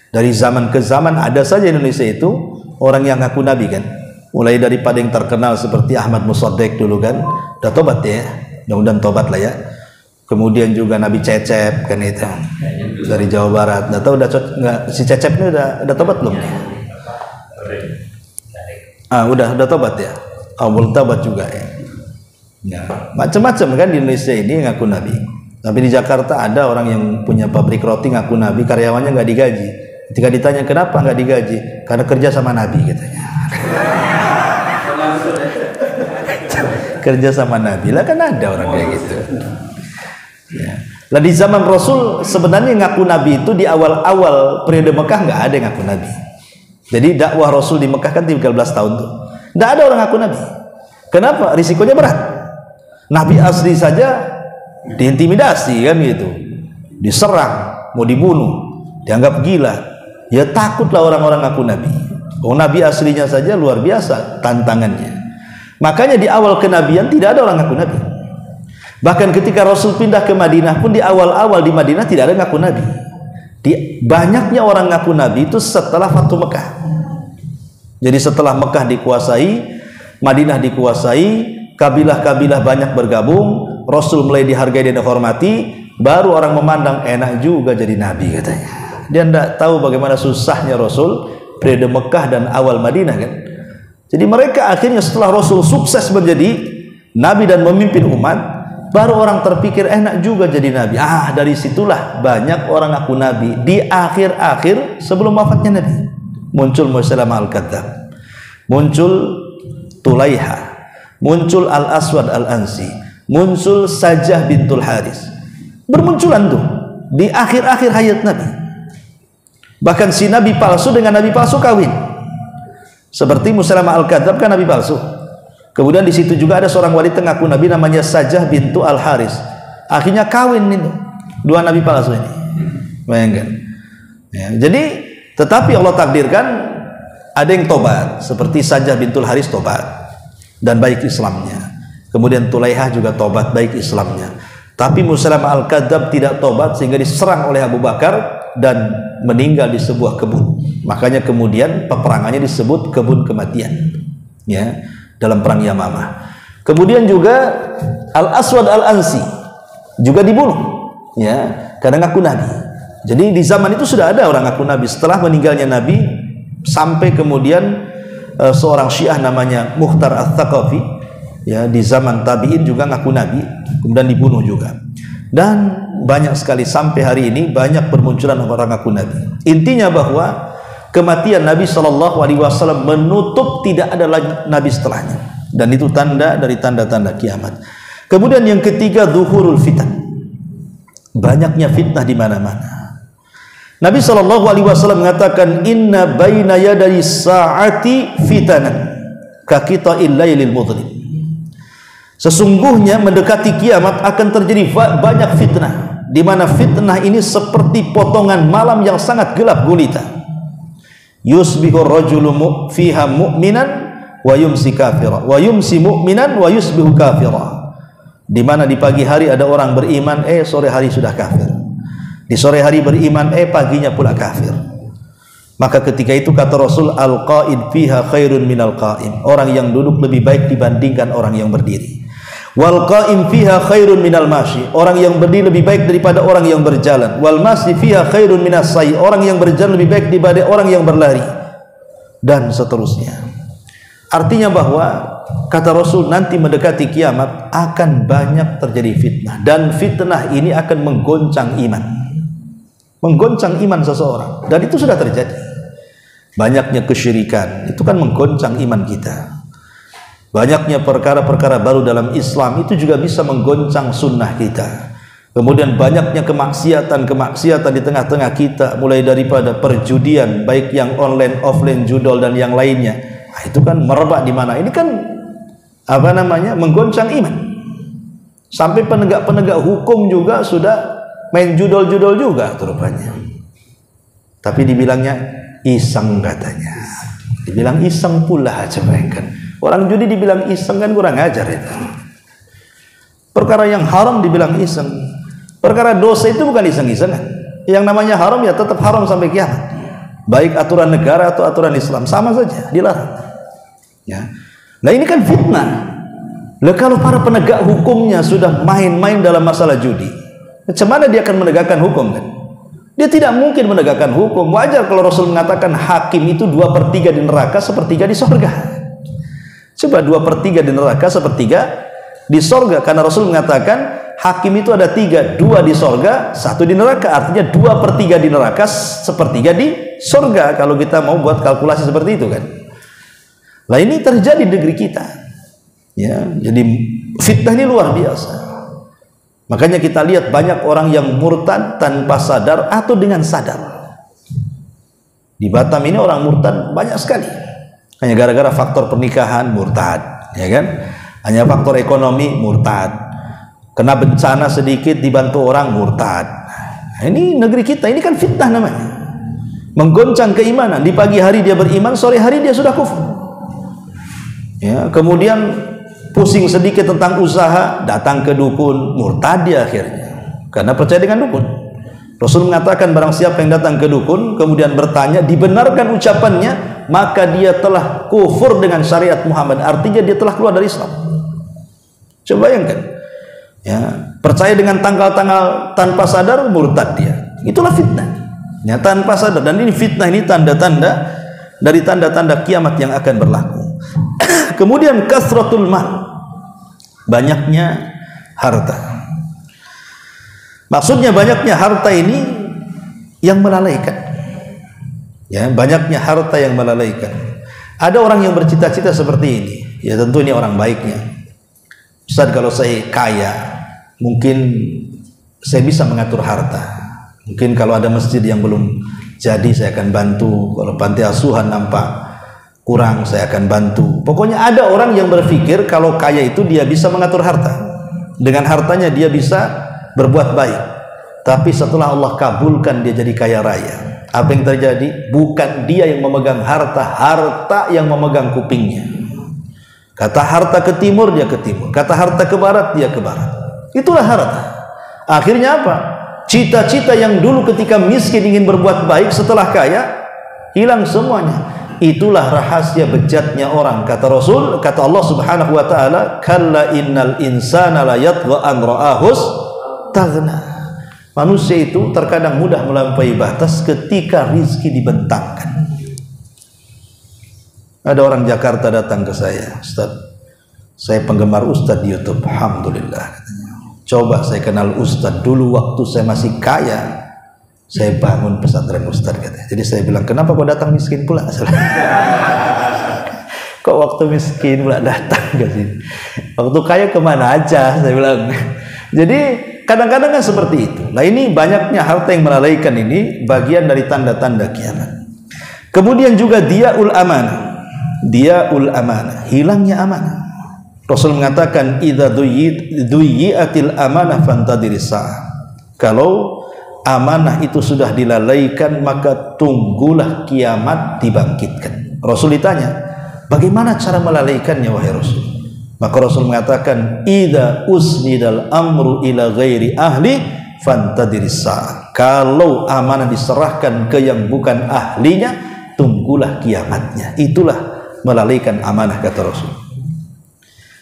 Dari zaman ke zaman ada saja Indonesia itu orang yang ngaku nabi kan. Mulai daripada yang terkenal seperti Ahmad Musaddiq dulu kan, udah tobat ya, mudah-mudahan tobat lah ya. Kemudian juga Nabi Cecep kan itu dari Jawa Barat. Nggak tahu nggak si Cecep ini udah tobat belum? Udah tobat ya. Belum tobat juga ya. Ya, macam-macam kan di Indonesia ini ngaku nabi. Tapi di Jakarta ada orang yang punya pabrik roti ngaku nabi, karyawannya nggak digaji. Ketika ditanya kenapa nggak digaji, karena kerja sama nabi katanya. Kerja sama nabi lah, kan ada orang kayak gitu. Ya. Lah di zaman Rasul sebenarnya ngaku nabi itu di awal-awal periode Mekah nggak ada yang ngaku nabi. Jadi dakwah Rasul di Mekah kan 13 tahun tuh, nggak ada orang ngaku nabi. Kenapa? Risikonya berat. Nabi asli saja diintimidasi kan gitu, diserang, mau dibunuh, dianggap gila. Ya takutlah orang-orang ngaku nabi. Nabi aslinya saja luar biasa tantangannya. Makanya di awal kenabian tidak ada orang ngaku nabi. Bahkan ketika Rasul pindah ke Madinah pun di awal-awal di Madinah tidak ada ngaku nabi. Banyaknya orang ngaku nabi itu setelah Fathu Mekah. Jadi setelah Mekah dikuasai, Madinah dikuasai, kabilah-kabilah banyak bergabung, Rasul mulai dihargai dan dihormati, baru orang memandang enak juga jadi nabi katanya. Dia tidak tahu bagaimana susahnya Rasul periode Mekah dan awal Madinah kan. Jadi mereka akhirnya setelah Rasul sukses menjadi nabi dan memimpin umat, baru orang terpikir enak juga jadi nabi. Dari situlah banyak orang ngaku nabi. Di akhir-akhir sebelum wafatnya Nabi, muncul Musailamah Al-Kadzdzab, muncul Tulaiha, muncul Al-Aswad Al-Ansi, muncul Sajah bintul Haris. Bermunculan tuh di akhir-akhir hayat Nabi. Bahkan si nabi palsu dengan nabi palsu kawin. Seperti Musailamah Al-Kadzdzab kan nabi palsu. Kemudian di situ juga ada seorang wanita ngaku nabi namanya Sajah bintu Al-Haris. Akhirnya kawin itu dua nabi palsu ini. Bayangkan. Ya, jadi tetapi Allah takdirkan ada yang tobat, seperti Sajah bintul Haris tobat dan baik Islamnya. Kemudian Tulaihah juga tobat baik Islamnya. Tapi Musailamah al-Kadzdzab tidak tobat sehingga diserang oleh Abu Bakar dan meninggal di sebuah kebun. Makanya kemudian peperangannya disebut kebun kematian, ya, dalam perang Yamamah. Kemudian juga Al-Aswad Al-Ansi juga dibunuh, ya, karena ngaku Nabi. Jadi di zaman itu sudah ada orang ngaku Nabi. Setelah meninggalnya Nabi, sampai kemudian seorang Syiah namanya Mukhtar Ats-Tsaqafi, ya, di zaman tabi'in juga ngaku Nabi, kemudian dibunuh juga. Dan banyak sekali sampai hari ini banyak bermunculan orang ngaku Nabi. Intinya bahwa kematian Nabi SAW menutup tidak ada lagi Nabi setelahnya, dan itu tanda dari tanda-tanda kiamat. Kemudian yang ketiga, zuhurul fitan, banyaknya fitnah di mana-mana. Nabi SAW mengatakan, inna baina yaday sa'ati fitanan kaqita'il lailil mudlim. Sesungguhnya mendekati kiamat akan terjadi banyak fitnah, di mana fitnah ini seperti potongan malam yang sangat gelap gulita. Yusbihu rajulu fiha mu'minan wa yumsi kafira, wa yumsi mu'minan wa yusbihu kafira. Di mana di pagi hari ada orang beriman, sore hari sudah kafir. Di sore hari beriman, paginya pula kafir. Maka ketika itu kata Rasul, al-qa'id fiha khairun minal qa'im. Orang yang duduk lebih baik dibandingkan orang yang berdiri. Wal qa'im fiha khairun minal mashi. Orang yang berdiri lebih baik daripada orang yang berjalan. Wal mashi fiha khairun minas sa'i. Orang yang berjalan lebih baik daripada orang yang berlari. Dan seterusnya. Artinya bahwa kata Rasul, nanti mendekati kiamat akan banyak terjadi fitnah, dan fitnah ini akan menggoncang iman. Menggoncang iman seseorang, dan itu sudah terjadi. Banyaknya kesyirikan, itu kan menggoncang iman kita. Banyaknya perkara-perkara baru dalam Islam, itu juga bisa menggoncang sunnah kita. Kemudian banyaknya kemaksiatan di tengah-tengah kita, mulai daripada perjudian, baik yang online, offline, judol dan yang lainnya. Nah, itu kan merebak di mana? Ini kan menggoncang iman. Sampai penegak-penegak hukum juga sudah main judol-judol juga rupanya. Tapi dibilangnya iseng katanya. Dibilang iseng pula aja bayangkan. Orang judi dibilang iseng kan kurang ajar itu. Perkara yang haram dibilang iseng. Perkara dosa itu bukan iseng-isengan. Yang namanya haram ya tetap haram sampai kiamat. Baik aturan negara atau aturan Islam, sama saja, dilarang. Ya. Nah ini kan fitnah. Lah kalau para penegak hukumnya sudah main-main dalam masalah judi, macam mana dia akan menegakkan hukum kan? Dia tidak mungkin menegakkan hukum. Wajar kalau Rasul mengatakan hakim itu 2/3 di neraka, 1/3 di surga. Coba 2/3 di neraka, 1/3 di surga. Karena Rasul mengatakan hakim itu ada 3, 2 di surga, 1 di neraka. Artinya 2/3 di neraka, 1/3 di surga. Kalau kita mau buat kalkulasi seperti itu kan. Nah ini terjadi di negeri kita. Ya, jadi fitnah ini luar biasa. Makanya kita lihat banyak orang yang murtad tanpa sadar atau dengan sadar. Di Batam ini orang murtad banyak sekali. Hanya gara-gara faktor pernikahan murtad, ya kan? Hanya faktor ekonomi murtad. Kena bencana sedikit dibantu orang murtad. Nah, ini negeri kita, ini kan fitnah namanya. Menggoncang keimanan. Di pagi hari dia beriman, sore hari dia sudah kufur. Ya, kemudian pusing sedikit tentang usaha, datang ke dukun, murtad dia akhirnya karena percaya dengan dukun. Rasul mengatakan barang siapa yang datang ke dukun kemudian bertanya, dibenarkan ucapannya, maka dia telah kufur dengan syariat Muhammad. Artinya dia telah keluar dari Islam. Coba bayangkan, ya, percaya dengan tanggal-tanggal tanpa sadar, murtad dia. Itulah fitnah, ya, tanpa sadar. Dan ini fitnah, ini tanda-tanda dari tanda-tanda kiamat yang akan berlaku. Kemudian kasratul mal, banyaknya harta. Maksudnya banyaknya harta ini yang melalaikan. Ya, banyaknya harta yang melalaikan. Ada orang yang bercita-cita seperti ini. Ya tentu ini orang baiknya. Ustaz, kalau saya kaya, mungkin saya bisa mengatur harta. Mungkin kalau ada masjid yang belum jadi, saya akan bantu. Kalau panti asuhan nampak kurang, saya akan bantu. Pokoknya ada orang yang berpikir kalau kaya itu dia bisa mengatur harta. Dengan hartanya dia bisa berbuat baik. Tapi setelah Allah kabulkan dia jadi kaya raya, apa yang terjadi? Bukan dia yang memegang harta, harta yang memegang kupingnya. Kata harta ke timur, dia ke timur. Kata harta ke barat, dia ke barat. Itulah harta. Akhirnya apa? Cita-cita yang dulu ketika miskin ingin berbuat baik, setelah kaya hilang semuanya. Itulah rahasia bejatnya orang. Kata Rasul, kata Allah Subhanahu wa taala, kalla innal insana la yatgha an ra'ahus taghna. Manusia itu terkadang mudah melampaui batas ketika rizki dibentangkan. Ada orang Jakarta datang ke saya, Ustaz, saya penggemar Ustaz di YouTube. Alhamdulillah, katanya. Coba saya kenal Ustaz dulu waktu saya masih kaya, saya bangun pesantren Ustaz, katanya. Jadi saya bilang, kenapa kau datang miskin pula? Kok waktu miskin pula datang ke sini? Waktu kaya kemana aja? Saya bilang. Jadi kadang-kadang kan seperti itu. Nah, ini banyaknya harta yang melalaikan, ini bagian dari tanda-tanda kiamat. Kemudian juga diaul amanah. Diaul amanah, hilangnya amanah. Rasul mengatakan, idza duyiatil amanah fantadiris sa'ah. Kalau amanah itu sudah dilalaikan, maka tunggulah kiamat dibangkitkan. Rasul ditanya, bagaimana cara melalaikannya wahai Rasul? Maka Rasul mengatakan, idza usnidal amru ila ghairi ahli fantadiris sa'ah. Kalau amanah diserahkan ke yang bukan ahlinya, tunggulah kiamatnya. Itulah melalaikan amanah, kata Rasul.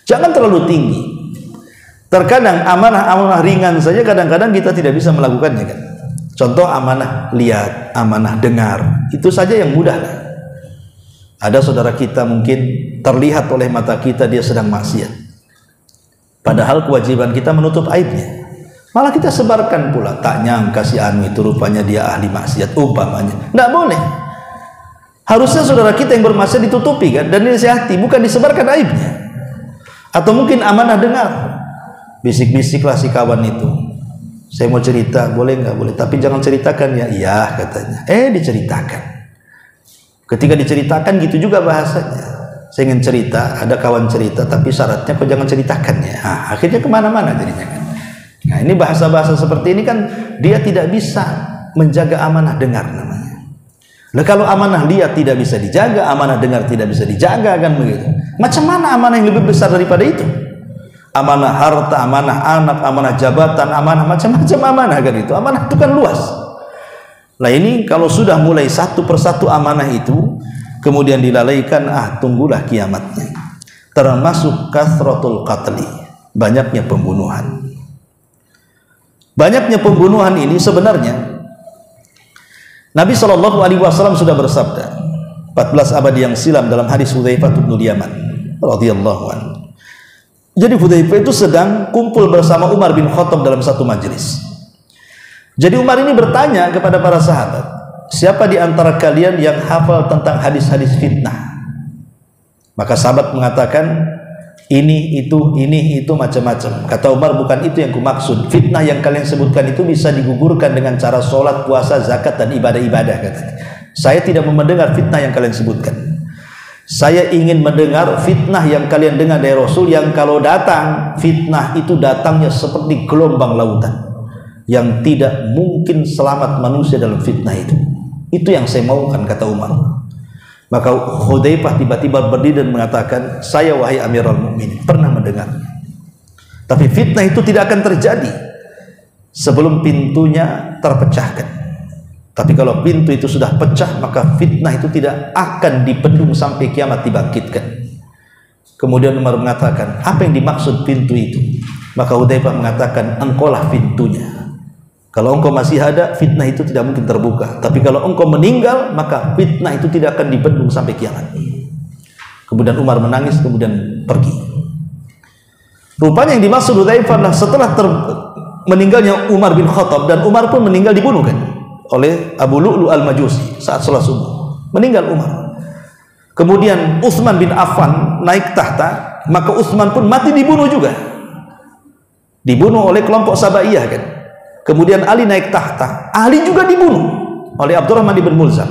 Jangan terlalu tinggi. Terkadang amanah-amanah ringan saja kadang-kadang kita tidak bisa melakukannya, kan. Contoh amanah lihat, amanah dengar, itu saja yang mudah. Ada saudara kita mungkin terlihat oleh mata kita dia sedang maksiat, padahal kewajiban kita menutup aibnya. Malah kita sebarkan pula, tak nyangka si anu itu rupanya dia ahli maksiat, umpamanya. Tidak boleh. Harusnya saudara kita yang bermaksiat ditutupi, kan, dan dinasihati, bukan disebarkan aibnya. Atau mungkin amanah dengar, bisik-bisiklah si kawan itu, saya mau cerita, boleh nggak? Boleh, tapi jangan ceritakan ya. Iya, katanya. Diceritakan. Ketika diceritakan gitu juga bahasanya. Saya ingin cerita, ada kawan cerita, tapi syaratnya kok jangan ceritakan ya. Nah, akhirnya kemana-mana jadinya, kan. Nah, ini bahasa-bahasa seperti ini kan dia tidak bisa menjaga amanah dengar namanya. Nah, kalau amanah lihat tidak bisa dijaga, amanah dengar tidak bisa dijaga, kan begitu. Macam mana amanah yang lebih besar daripada itu? Amanah harta, amanah anak, amanah jabatan, amanah macam-macam amanah, kan itu. Amanah itu kan luas. Nah, ini kalau sudah mulai satu persatu amanah itu kemudian dilalaikan, tunggulah kiamatnya. Termasuk kasratul qatli, banyaknya pembunuhan. Banyaknya pembunuhan ini sebenarnya Nabi SAW sudah bersabda 14 abad yang silam dalam hadis Hudzaifah bin Yaman radhiyallahu anhu. Jadi Hudzaifah itu sedang kumpul bersama Umar bin Khattab dalam satu majelis. Jadi Umar ini bertanya kepada para sahabat, siapa di antara kalian yang hafal tentang hadis-hadis fitnah? Maka sahabat mengatakan, ini itu macam-macam. Kata Umar, bukan itu yang kumaksud. Fitnah yang kalian sebutkan itu bisa digugurkan dengan cara sholat, puasa, zakat, dan ibadah-ibadah, katanya. Saya tidak mau mendengar fitnah yang kalian sebutkan. Saya ingin mendengar fitnah yang kalian dengar dari Rasul, yang kalau datang, fitnah itu datangnya seperti gelombang lautan, yang tidak mungkin selamat manusia dalam fitnah itu. Itu yang saya maukan, kata Umar. Maka Hudzaifah tiba-tiba berdiri dan mengatakan, saya wahai Amirul Mukminin pernah mendengar, tapi fitnah itu tidak akan terjadi sebelum pintunya terpecahkan. Tapi kalau pintu itu sudah pecah, maka fitnah itu tidak akan dibendung sampai kiamat dibangkitkan. Kemudian Umar mengatakan, apa yang dimaksud pintu itu? Maka Hudzaifah mengatakan, engkaulah pintunya. Kalau engkau masih ada, fitnah itu tidak mungkin terbuka. Tapi kalau engkau meninggal, maka fitnah itu tidak akan dibendung sampai kiamat. Kemudian Umar menangis, kemudian pergi. Rupanya yang dimaksud Hudzaifah adalah setelah meninggalnya Umar bin Khattab, dan Umar pun meninggal dibunuh, kan, oleh Abu Lu'lu al-Majusi saat sholat subuh. Meninggal Umar. Kemudian Utsman bin Affan naik tahta, maka Utsman pun mati dibunuh juga. Dibunuh oleh kelompok Sabaiyah, kan. Kemudian Ali naik tahta, Ali juga dibunuh oleh Abdurrahman bin Mulzam.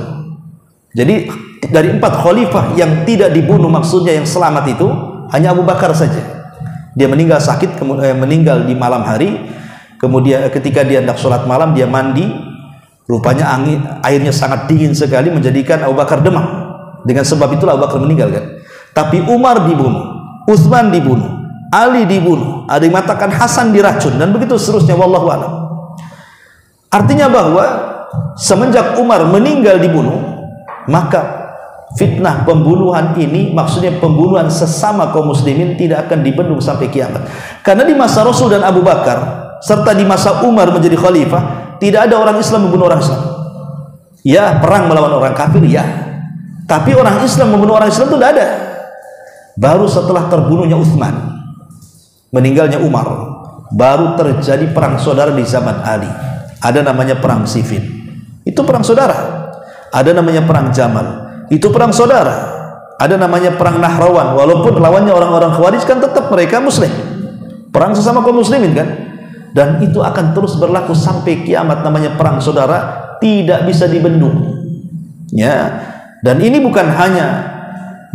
Jadi dari 4 khalifah yang tidak dibunuh, maksudnya yang selamat itu hanya Abu Bakar saja. Dia meninggal sakit, meninggal di malam hari. Kemudian ketika dia hendak sholat malam, dia mandi. Rupanya airnya sangat dingin sekali, menjadikan Abu Bakar demam. Dengan sebab itulah Abu Bakar meninggal, kan. Tapi Umar dibunuh, Utsman dibunuh, Ali dibunuh, ada yang mengatakan Hasan diracun, dan begitu seterusnya, wallahu a'lam. Artinya bahwa semenjak Umar meninggal dibunuh, maka fitnah pembunuhan ini, maksudnya pembunuhan sesama kaum muslimin, tidak akan dibendung sampai kiamat. Karena di masa Rasul dan Abu Bakar serta di masa Umar menjadi khalifah, tidak ada orang Islam membunuh orang Islam. Ya, perang melawan orang kafir, ya, tapi orang Islam membunuh orang Islam itu tidak ada. Baru setelah terbunuhnya Utsman, meninggalnya Umar, baru terjadi perang saudara di zaman Ali. Ada namanya perang Siffin, itu perang saudara. Ada namanya perang Jamal, itu perang saudara. Ada namanya perang Nahrawan, walaupun lawannya orang-orang Khawarij, kan tetap mereka muslim, perang sesama kaum muslimin kan. Dan itu akan terus berlaku sampai kiamat, namanya perang saudara, tidak bisa dibendung, ya. Dan ini bukan hanya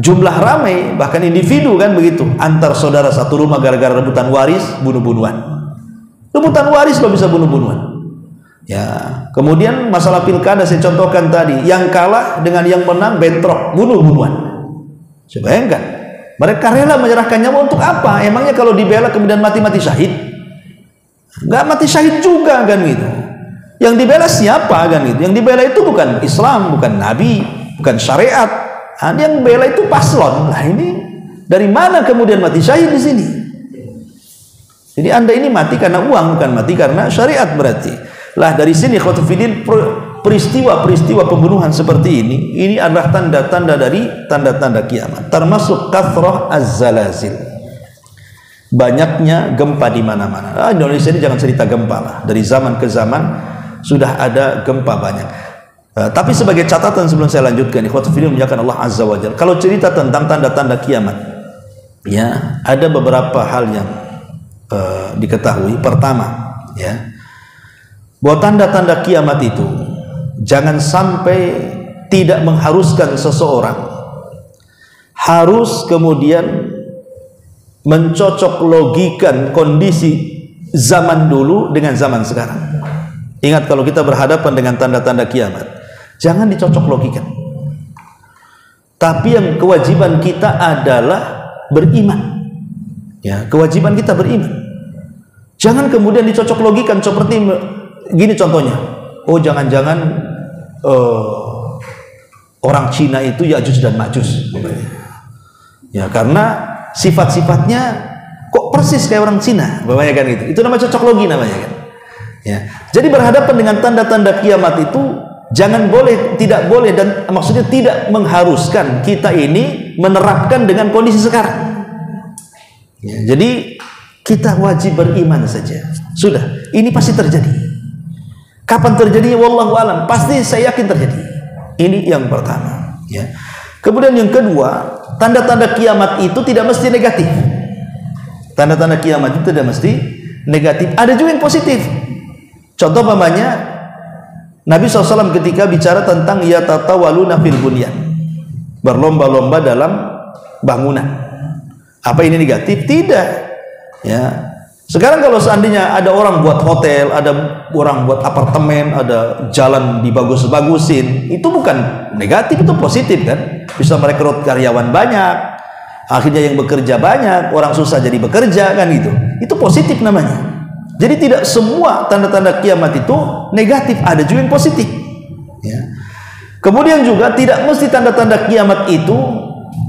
jumlah ramai, bahkan individu kan begitu, antar saudara satu rumah gara-gara rebutan waris, bunuh-bunuhan. Rebutan waris lo bisa bunuh-bunuhan, ya. Kemudian masalah pilkada saya contohkan tadi, yang kalah dengan yang menang bentrok, bunuh-bunuhan. Saya bayangkan, mereka rela menyerahkan nyawa untuk apa? Emangnya kalau dibela kemudian mati-mati syahid? Nggak mati syahid juga kan gitu. Yang dibela siapa kan gitu? Yang dibela itu bukan Islam, bukan Nabi, bukan syariat. Yang bela itu paslon. Nah, ini dari mana kemudian mati syahid di sini? Jadi Anda ini mati karena uang, bukan mati karena syariat berarti. Lah dari sini khotufidin, peristiwa-peristiwa pembunuhan seperti ini adalah tanda-tanda dari tanda-tanda kiamat. Termasuk kathrah az-zalazil, banyaknya gempa di mana-mana. Indonesia ini jangan cerita gempa lah, dari zaman ke zaman sudah ada gempa banyak. Tapi sebagai catatan sebelum saya lanjutkan, ikhwatul fillah muliakan Allah azza wajalla, kalau cerita tentang tanda-tanda kiamat, ya, ada beberapa hal yang diketahui. Pertama, ya, bahwa tanda-tanda kiamat itu jangan sampai tidak mengharuskan seseorang harus kemudian mencocok logikan kondisi zaman dulu dengan zaman sekarang. Ingat, kalau kita berhadapan dengan tanda-tanda kiamat, jangan dicocok logikan. Tapi yang kewajiban kita adalah beriman. Ya, kewajiban kita beriman. Jangan kemudian dicocok logikan seperti gini contohnya. Oh, jangan-jangan orang Cina itu Ya'juj dan Ma'juj. Ya, karena sifat-sifatnya kok persis kayak orang Cina, kan gitu. Itu namanya cocok logi namanya kan. Ya. Jadi berhadapan dengan tanda-tanda kiamat itu jangan boleh, tidak boleh, dan maksudnya tidak mengharuskan kita ini menerapkan dengan kondisi sekarang. Ya, jadi kita wajib beriman saja. Sudah, ini pasti terjadi. Kapan terjadinya wallahu alam, pasti saya yakin terjadi. Ini yang pertama, ya. Kemudian yang kedua, tanda-tanda kiamat itu tidak mesti negatif. Tanda-tanda kiamat itu tidak mesti negatif. Ada juga yang positif. Contoh umpamanya Nabi SAW ketika bicara tentang yatatawaluna fil bunyan, berlomba-lomba dalam bangunan. Apa ini negatif? Tidak. Ya. Sekarang kalau seandainya ada orang buat hotel, ada orang buat apartemen, ada jalan dibagus-bagusin, itu bukan negatif, itu positif kan? Bisa merekrut karyawan banyak, akhirnya yang bekerja banyak, orang susah jadi bekerja kan gitu. Itu positif namanya. Jadi tidak semua tanda-tanda kiamat itu negatif, ada juga yang positif. Ya. Kemudian juga tidak mesti tanda-tanda kiamat itu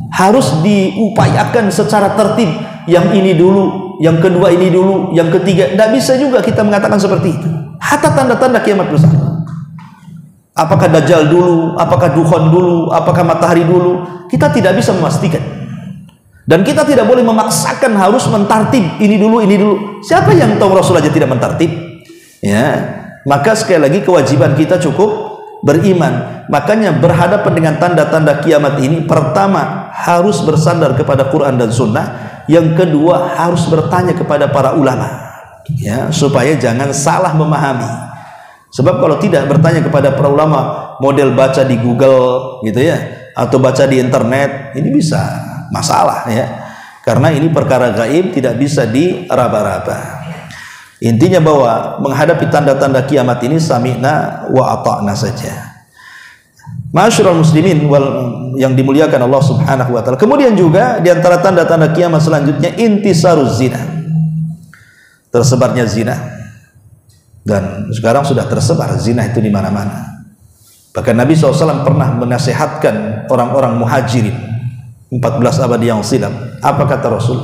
harus diupayakan secara tertib. Yang ini dulu, yang kedua ini dulu, yang ketiga. Tidak bisa juga kita mengatakan seperti itu. Hatta tanda-tanda kiamat bersama. Apakah Dajjal dulu, apakah Dukhon dulu, apakah matahari dulu, kita tidak bisa memastikan. Dan kita tidak boleh memaksakan harus mentartib ini dulu, ini dulu. Siapa yang tahu Rasul aja tidak mentartib? Ya, maka sekali lagi kewajiban kita cukup beriman. Makanya berhadapan dengan tanda-tanda kiamat ini, pertama harus bersandar kepada Quran dan Sunnah. Yang kedua harus bertanya kepada para ulama, ya, supaya jangan salah memahami. Sebab kalau tidak bertanya kepada para ulama, model baca di Google gitu ya, atau baca di internet, ini bisa masalah ya, karena ini perkara gaib, tidak bisa diraba-raba. Intinya bahwa menghadapi tanda-tanda kiamat ini sami'na wa ata'na saja. Ma'asyiral muslimin yang dimuliakan Allah Subhanahu wa taala. Kemudian juga di antara tanda-tanda kiamat selanjutnya intisaruz zina. tersebarnya zina, dan sekarang sudah tersebar zina itu di mana-mana. Bahkan Nabi SAW pernah menasihatkan orang-orang muhajirin 14 abad yang silam. Apa kata Rasul?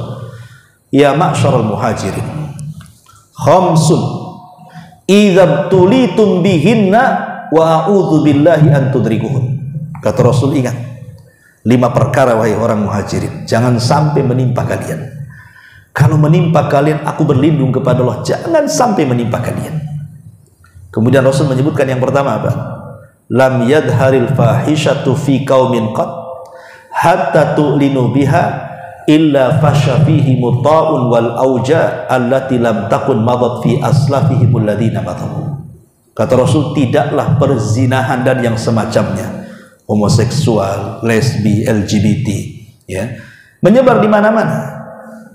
Ya ma'syarul muhajirin, khamsun idza tulitum bihinna wa a'udzu billahi an tudrikuhun. Kata Rasul, ingat 5 perkara wahai orang muhajirin, jangan sampai menimpa kalian. Kalau menimpa kalian, aku berlindung kepada Allah, jangan sampai menimpa kalian. Kemudian Rasul menyebutkan yang pertama apa? Lam yadharil fahishatu fi qaumin qad hatta tu'linu biha illa fasha fihi muta'un wal auja allati lam takun madat fi aslafihim alladhina matahu. Kata Rasul, tidaklah perzinahan dan yang semacamnya, homoseksual, lesbi, LGBT, ya, menyebar di mana-mana.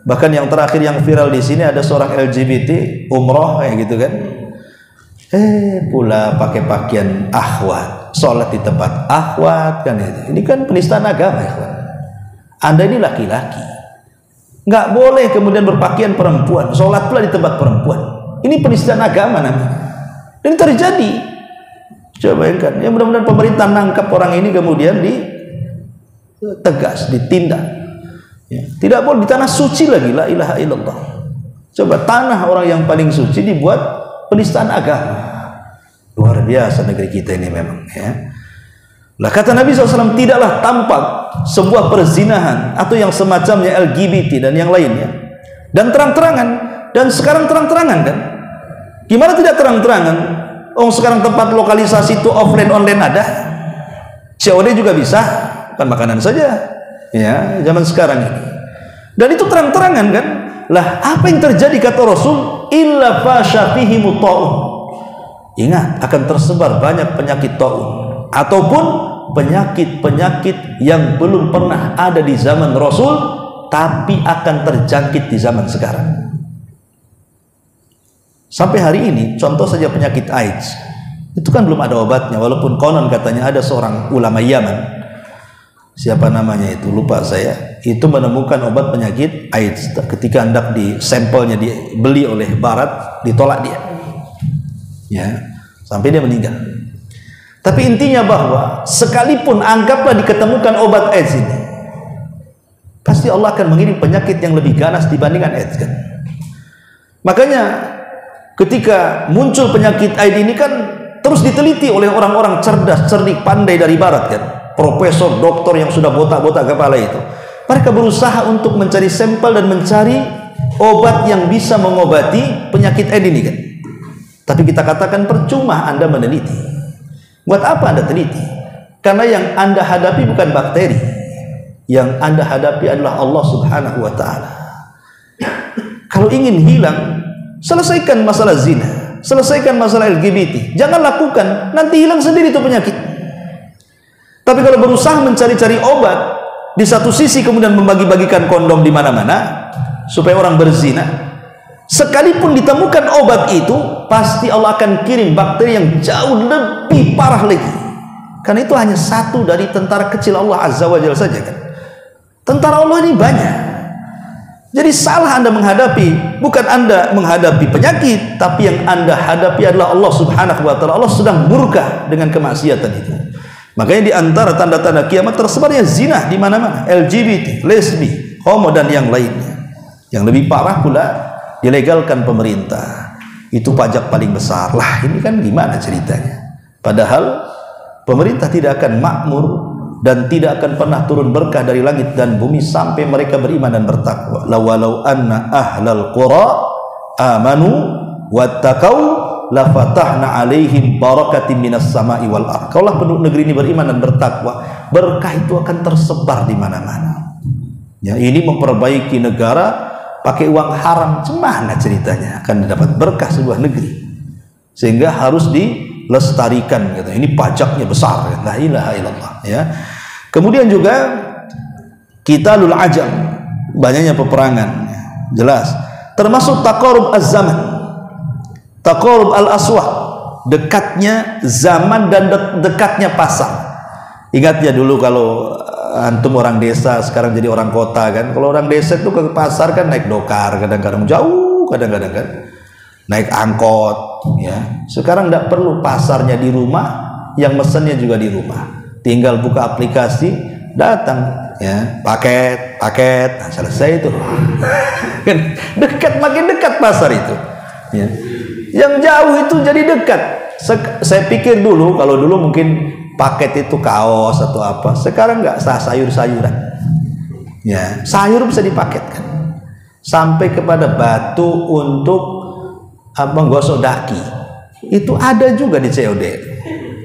Bahkan yang terakhir yang viral di sini ada seorang LGBT umroh kayak gitu kan. Pula pakai pakaian akhwat, sholat di tempat akhwat kan itu. Ini kan penistaan agama ya. Anda ini laki-laki, nggak boleh kemudian berpakaian perempuan, sholat pula di tempat perempuan. Ini penistaan agama namanya. Dan terjadi. Coba bayangkan. Ya mudah-mudahan pemerintah nangkap orang ini kemudian ditegas, ditindak. Ya, tidak boleh di tanah suci lagi, la ilaha illallah. Coba tanah orang yang paling suci dibuat penistaan agama. Luar biasa negeri kita ini memang, ya. Lah kata Nabi SAW, tidaklah tampak sebuah perzinahan atau yang semacamnya LGBT dan yang lainnya, dan terang-terangan, dan sekarang terang-terangan kan. Gimana tidak terang-terangan? Oh, sekarang tempat lokalisasi itu offline online ada, COD juga bisa, bukan makanan saja. Ya, zaman sekarang ini. Dan itu terang-terangan kan? Lah, apa yang terjadi kata Rasul? Illa fasyafihi muta'un. Ingat, akan tersebar banyak penyakit ta'un ataupun penyakit-penyakit yang belum pernah ada di zaman Rasul tapi akan terjangkit di zaman sekarang. Sampai hari ini, contoh saja penyakit AIDS. Itu kan belum ada obatnya, walaupun konon katanya ada seorang ulama Yaman, siapa namanya itu lupa saya, itu menemukan obat penyakit AIDS. Ketika hendak di sampelnya dibeli oleh Barat, ditolak dia, ya, sampai dia meninggal. Tapi intinya bahwa sekalipun anggaplah diketemukan obat AIDS ini, pasti Allah akan mengirim penyakit yang lebih ganas dibandingkan AIDS kan. Makanya ketika muncul penyakit AIDS ini kan terus diteliti oleh orang-orang cerdas, cerdik, pandai dari Barat kan. Profesor, doktor yang sudah botak-botak kepala itu, mereka berusaha untuk mencari sampel dan mencari obat yang bisa mengobati penyakit AIDS ini kan. Tapi kita katakan percuma Anda meneliti. Buat apa Anda teliti? Karena yang Anda hadapi bukan bakteri, yang Anda hadapi adalah Allah Subhanahu wa ta'ala. Kalau ingin hilang, selesaikan masalah zina, selesaikan masalah LGBT, jangan lakukan, nanti hilang sendiri itu penyakit. Tapi kalau berusaha mencari-cari obat, di satu sisi kemudian membagi-bagikan kondom di mana-mana supaya orang berzina, sekalipun ditemukan obat itu, pasti Allah akan kirim bakteri yang jauh lebih parah lagi. Karena itu hanya satu dari tentara kecil Allah Azza wa Jalla saja kan. Tentara Allah ini banyak. Jadi salah Anda menghadapi, bukan Anda menghadapi penyakit, tapi yang Anda hadapi adalah Allah Subhanahu wa ta'ala. Allah sedang murka dengan kemaksiatan itu. Makanya di antara tanda-tanda kiamat tersebarnya zina di mana-mana, LGBT, lesbi, homo dan yang lainnya. Yang lebih parah pula dilegalkan pemerintah. Itu pajak paling besar. Lah, ini kan gimana ceritanya? Padahal pemerintah tidak akan makmur dan tidak akan pernah turun berkah dari langit dan bumi sampai mereka beriman dan bertakwa. Lawalau anna ahlal qura amanu wattaqau la fatahna alaihim barakatin minas sama'i wal ardh. Kalaulah penduduk negeri ini beriman dan bertakwa, berkah itu akan tersebar di mana-mana. Ya, ini memperbaiki negara pakai uang haram, gimana ceritanya akan dapat berkah sebuah negeri? Sehingga harus dilestarikan gitu. Ini pajaknya besar, la ilaha illallah, ya. Kemudian juga qitalul ajam, banyaknya peperangan, jelas. Termasuk taqarrub az-zaman, taqarrub al-aswaq, dekatnya zaman dan dekatnya pasar. Ingat ya dulu kalau antum orang desa sekarang jadi orang kota kan, kalau orang desa itu ke pasar kan naik dokar, kadang-kadang jauh kadang-kadang kan. Naik angkot, ya. Sekarang tidak perlu, pasarnya di rumah, yang mesennya juga di rumah. Tinggal buka aplikasi, datang, ya, paket, nah, selesai itu. Dekat, makin dekat pasar itu. Ya. Yang jauh itu jadi dekat. Saya pikir dulu, kalau dulu mungkin paket itu kaos atau apa, sekarang nggak, sayur-sayuran. Ya, sayur bisa dipaketkan. Sampai kepada batu untuk menggosok daki itu ada juga di COD.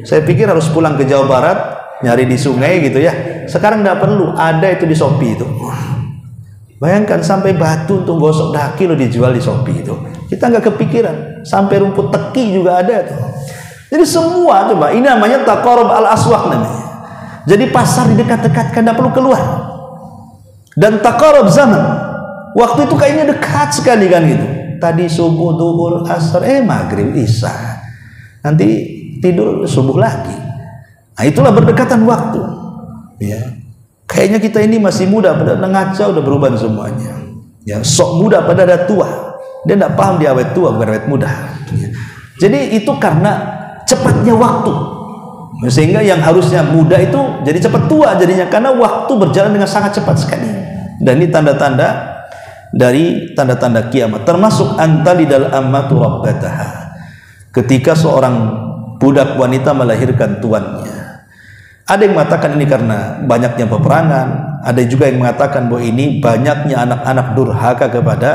Saya pikir harus pulang ke Jawa Barat nyari di sungai gitu ya. Sekarang tidak perlu, ada itu di Shopee itu. Bayangkan sampai batu untuk gosok daki lo dijual di Shopee itu. Kita nggak kepikiran. Sampai rumput teki juga ada tuh. Jadi semua coba, ini namanya taqarrub al-aswaq namanya. Jadi pasar didekat-dekatkan, tidak perlu keluar. Dan taqarrub zaman, waktu itu kayaknya dekat sekali kan gitu. Tadi subuh, duhur, asar, maghrib, isya. Nanti tidur subuh lagi. Nah, itulah berdekatan waktu. Ya. Kayaknya kita ini masih muda, pada ngaca udah berubah semuanya. Ya, sok muda pada ada tua. Dia tidak paham dia awet tua bukan awet muda. Ya. Jadi itu karena cepatnya waktu. Sehingga yang harusnya muda itu jadi cepat tua jadinya, karena waktu berjalan dengan sangat cepat sekali. Dan ini tanda-tanda dari tanda-tanda kiamat, termasuk antalidal ammatu rabbataha, ketika seorang budak wanita melahirkan tuannya. Ada yang mengatakan ini karena banyaknya peperangan, ada juga yang mengatakan bahwa ini banyaknya anak-anak durhaka kepada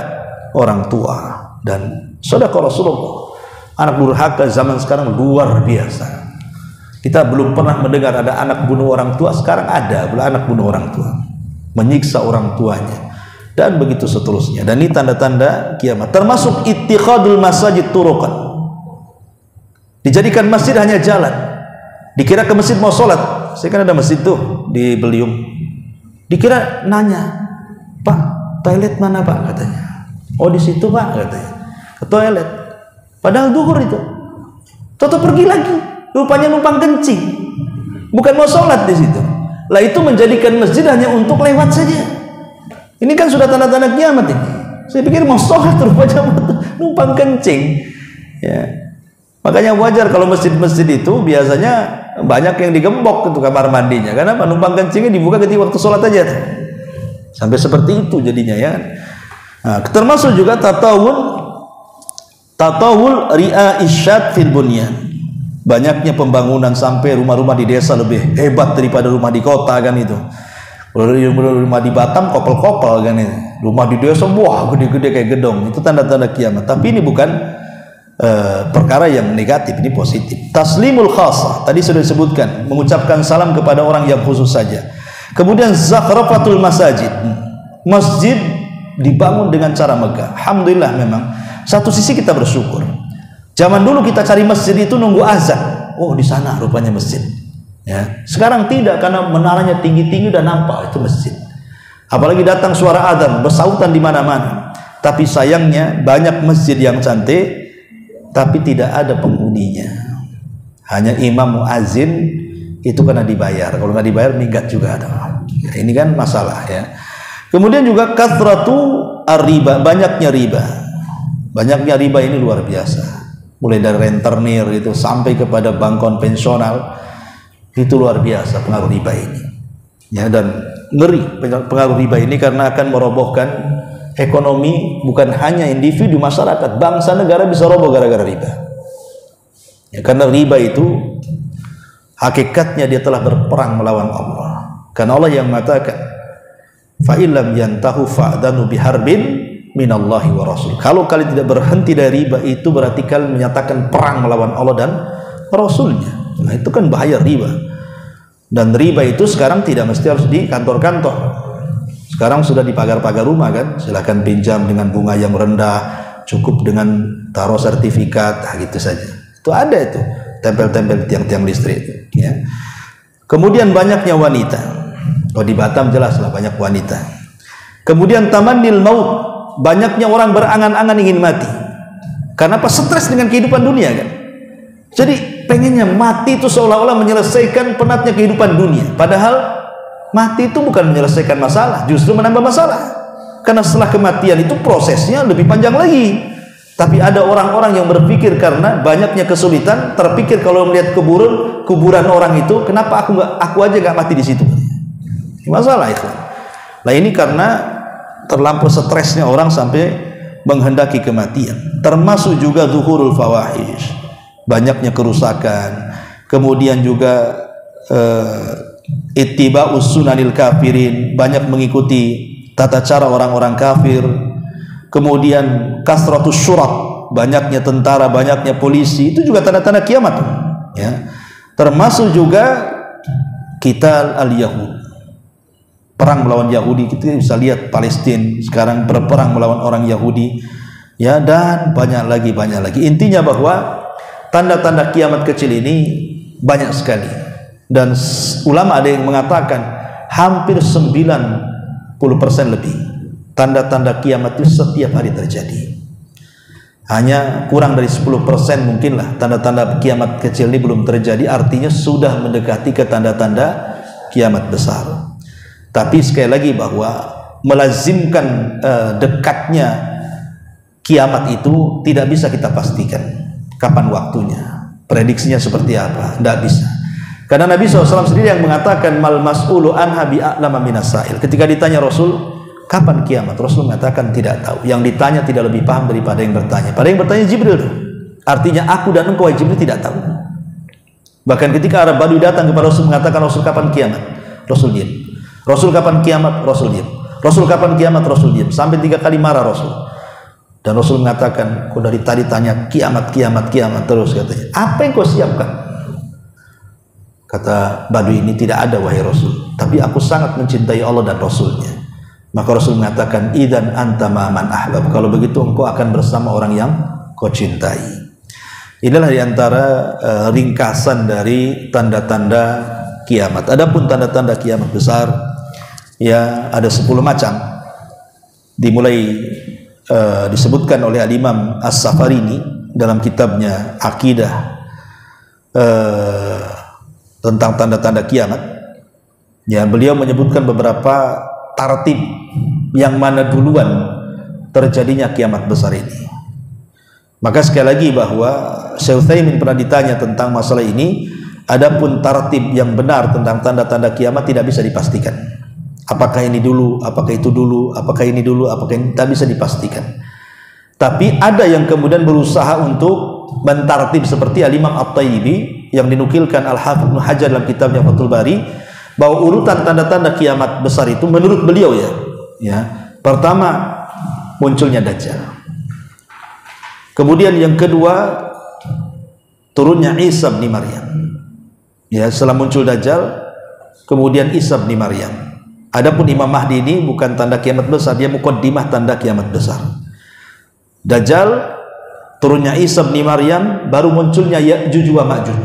orang tua. Dan sedekah Rasulullah, anak durhaka zaman sekarang luar biasa. Kita belum pernah mendengar ada anak bunuh orang tua, sekarang ada anak bunuh orang tua, menyiksa orang tuanya, dan begitu seterusnya. Dan ini tanda-tanda kiamat. Termasuk ittikhadul masajid turuqan, dijadikan masjid hanya jalan. Dikira ke masjid mau sholat. Saya kan ada masjid tuh di Beliung. Dikira nanya, Pak, toilet mana Pak? Katanya. Oh di situ Pak, katanya. Ke toilet. Padahal duhur itu. Toto pergi lagi. Rupanya numpang kencing. Bukan mau sholat di situ. Lah itu menjadikan masjid hanya untuk lewat saja. Ini kan sudah tanda-tanda kiamat ini. Saya pikir mau sholat rupanya numpang kencing. Ya. Makanya wajar kalau masjid-masjid itu biasanya banyak yang digembok itu kamar mandinya. Karena numpang kencingnya dibuka ketika waktu sholat aja. Sampai seperti itu jadinya ya. Nah, termasuk juga tatawul ri'a isyad fil bunyan. Banyaknya pembangunan sampai rumah-rumah di desa lebih hebat daripada rumah di kota kan itu. Rumah di Batam kopel-kopel kan itu. Rumah di desa wah gede-gede kayak gedung. Itu tanda-tanda kiamat. Tapi ini bukan perkara yang negatif, ini positif. Taslimul khasah, tadi sudah disebutkan, mengucapkan salam kepada orang yang khusus saja. Kemudian zakhrafatul masajid, masjid dibangun dengan cara megah. Alhamdulillah, memang satu sisi kita bersyukur. Zaman dulu kita cari masjid itu nunggu azan. Oh di sana rupanya masjid. Ya. Sekarang tidak, karena menaranya tinggi-tinggi udah nampak itu masjid. Apalagi datang suara adzan bersautan di mana-mana. Tapi sayangnya banyak masjid yang cantik tapi tidak ada penghuninya, hanya imam muazin itu karena dibayar. Kalau nggak dibayar minggat juga ada. Ya, ini kan masalah ya. Kemudian juga kathratu ar-riba, banyaknya riba. Banyaknya riba ini luar biasa. Mulai dari rentenir itu sampai kepada bank konvensional, itu luar biasa pengaruh riba ini. Ya, dan ngeri pengaruh riba ini karena akan merobohkan ekonomi, bukan hanya individu, masyarakat, bangsa, negara bisa roboh gara-gara riba. Ya, karena riba itu hakikatnya dia telah berperang melawan Allah. Karena Allah yang mengatakan, fa illam yantahu fa'danu biharbin minallahi wa rasul. Kalau kalian tidak berhenti dari riba, itu berarti kalian menyatakan perang melawan Allah dan Rasulnya. Nah, itu kan bahaya riba. Dan riba itu sekarang tidak mesti harus di kantor-kantor. Sekarang sudah di pagar-pagar rumah kan, silakan pinjam dengan bunga yang rendah, cukup dengan taruh sertifikat, nah gitu saja. Itu ada itu, tempel-tempel tiang-tiang listrik itu. Ya. Kemudian banyaknya wanita. Kalau di Batam jelas lah banyak wanita. Kemudian tamannil maut, banyaknya orang berangan-angan ingin mati. Karena apa? Stres dengan kehidupan dunia kan. Jadi pengennya mati itu seolah-olah menyelesaikan penatnya kehidupan dunia. Padahal mati itu bukan menyelesaikan masalah, justru menambah masalah. karena setelah kematian itu prosesnya lebih panjang lagi. Tapi ada orang-orang yang berpikir karena banyaknya kesulitan, terpikir kalau melihat kuburan orang itu, kenapa aku aja nggak mati di situ? Masalah itu. Nah ini karena terlampau stresnya orang sampai menghendaki kematian. Termasuk juga zuhurul fawahish, banyaknya kerusakan, kemudian juga ittiba'us sunanil kafirin, banyak mengikuti tata cara orang-orang kafir. Kemudian kasratus syurat, banyaknya tentara, banyaknya polisi, itu juga tanda-tanda kiamat ya. Termasuk juga qital al-yahud, perang melawan Yahudi. Kita bisa lihat Palestina sekarang berperang melawan orang Yahudi ya, dan banyak lagi. Intinya bahwa tanda-tanda kiamat kecil ini banyak sekali, dan ulama ada yang mengatakan hampir 90% lebih tanda-tanda kiamat itu setiap hari terjadi. Hanya kurang dari 10% mungkinlah tanda-tanda kiamat kecil ini belum terjadi, artinya sudah mendekati ke tanda-tanda kiamat besar. Tapi sekali lagi bahwa melazimkan dekatnya kiamat itu tidak bisa kita pastikan kapan waktunya, prediksinya seperti apa, tidak bisa. Karena Nabi SAW sendiri yang mengatakan mal mas'ulu anha bi'a'lama minas sa'il. Ketika ditanya Rasul, kapan kiamat? Rasul mengatakan tidak tahu. Yang ditanya tidak lebih paham daripada yang bertanya. Pada yang bertanya Jibril. Artinya aku dan engkau Jibril tidak tahu. Bahkan ketika Arab Badui datang kepada Rasul mengatakan, Rasul kapan kiamat? Rasul diam. Rasul kapan kiamat? Rasul diam. Rasul kapan kiamat? Rasul diam. Sampai 3 kali marah Rasul. Dan Rasul mengatakan, kau dari tadi tanya kiamat terus katanya. Apa yang kau siapkan? Kata Badui ini, tidak ada wahai Rasul. Tapi aku sangat mencintai Allah dan Rasulnya. Maka Rasul mengatakan, idzan anta man ahbab. Kalau begitu engkau akan bersama orang yang kau cintai. Inilah diantara ringkasan dari tanda-tanda kiamat. Adapun tanda-tanda kiamat besar, ya ada 10 macam. Dimulai disebutkan oleh Al-Imam As-Safarini dalam kitabnya Aqidah tentang tanda-tanda kiamat. Ya, beliau menyebutkan beberapa tartib yang mana duluan terjadinya kiamat besar ini. Maka sekali lagi bahwa Syekh Utsaimin pernah ditanya tentang masalah ini. Adapun tartib yang benar tentang tanda-tanda kiamat tidak bisa dipastikan. Apakah ini dulu, apakah itu dulu, apakah ini dulu, apakah ini, tak bisa dipastikan. Tapi ada yang kemudian berusaha untuk mentartib seperti Al-Imam At-Tayyibi yang dinukilkan Al-Hafidz Ibnu Hajar dalam kitabnya Fathul Bari, bahwa urutan tanda-tanda kiamat besar itu menurut beliau ya, pertama munculnya Dajjal, kemudian yang kedua turunnya Isa bin Maryam. Ya, setelah muncul Dajjal, kemudian Isa bin Maryam. Adapun Imam Mahdi ini bukan tanda kiamat besar, dia muqaddimah tanda kiamat besar. Dajjal, turunnya Isa bin Maryam, baru munculnya Ya'juj wa Ma'juj.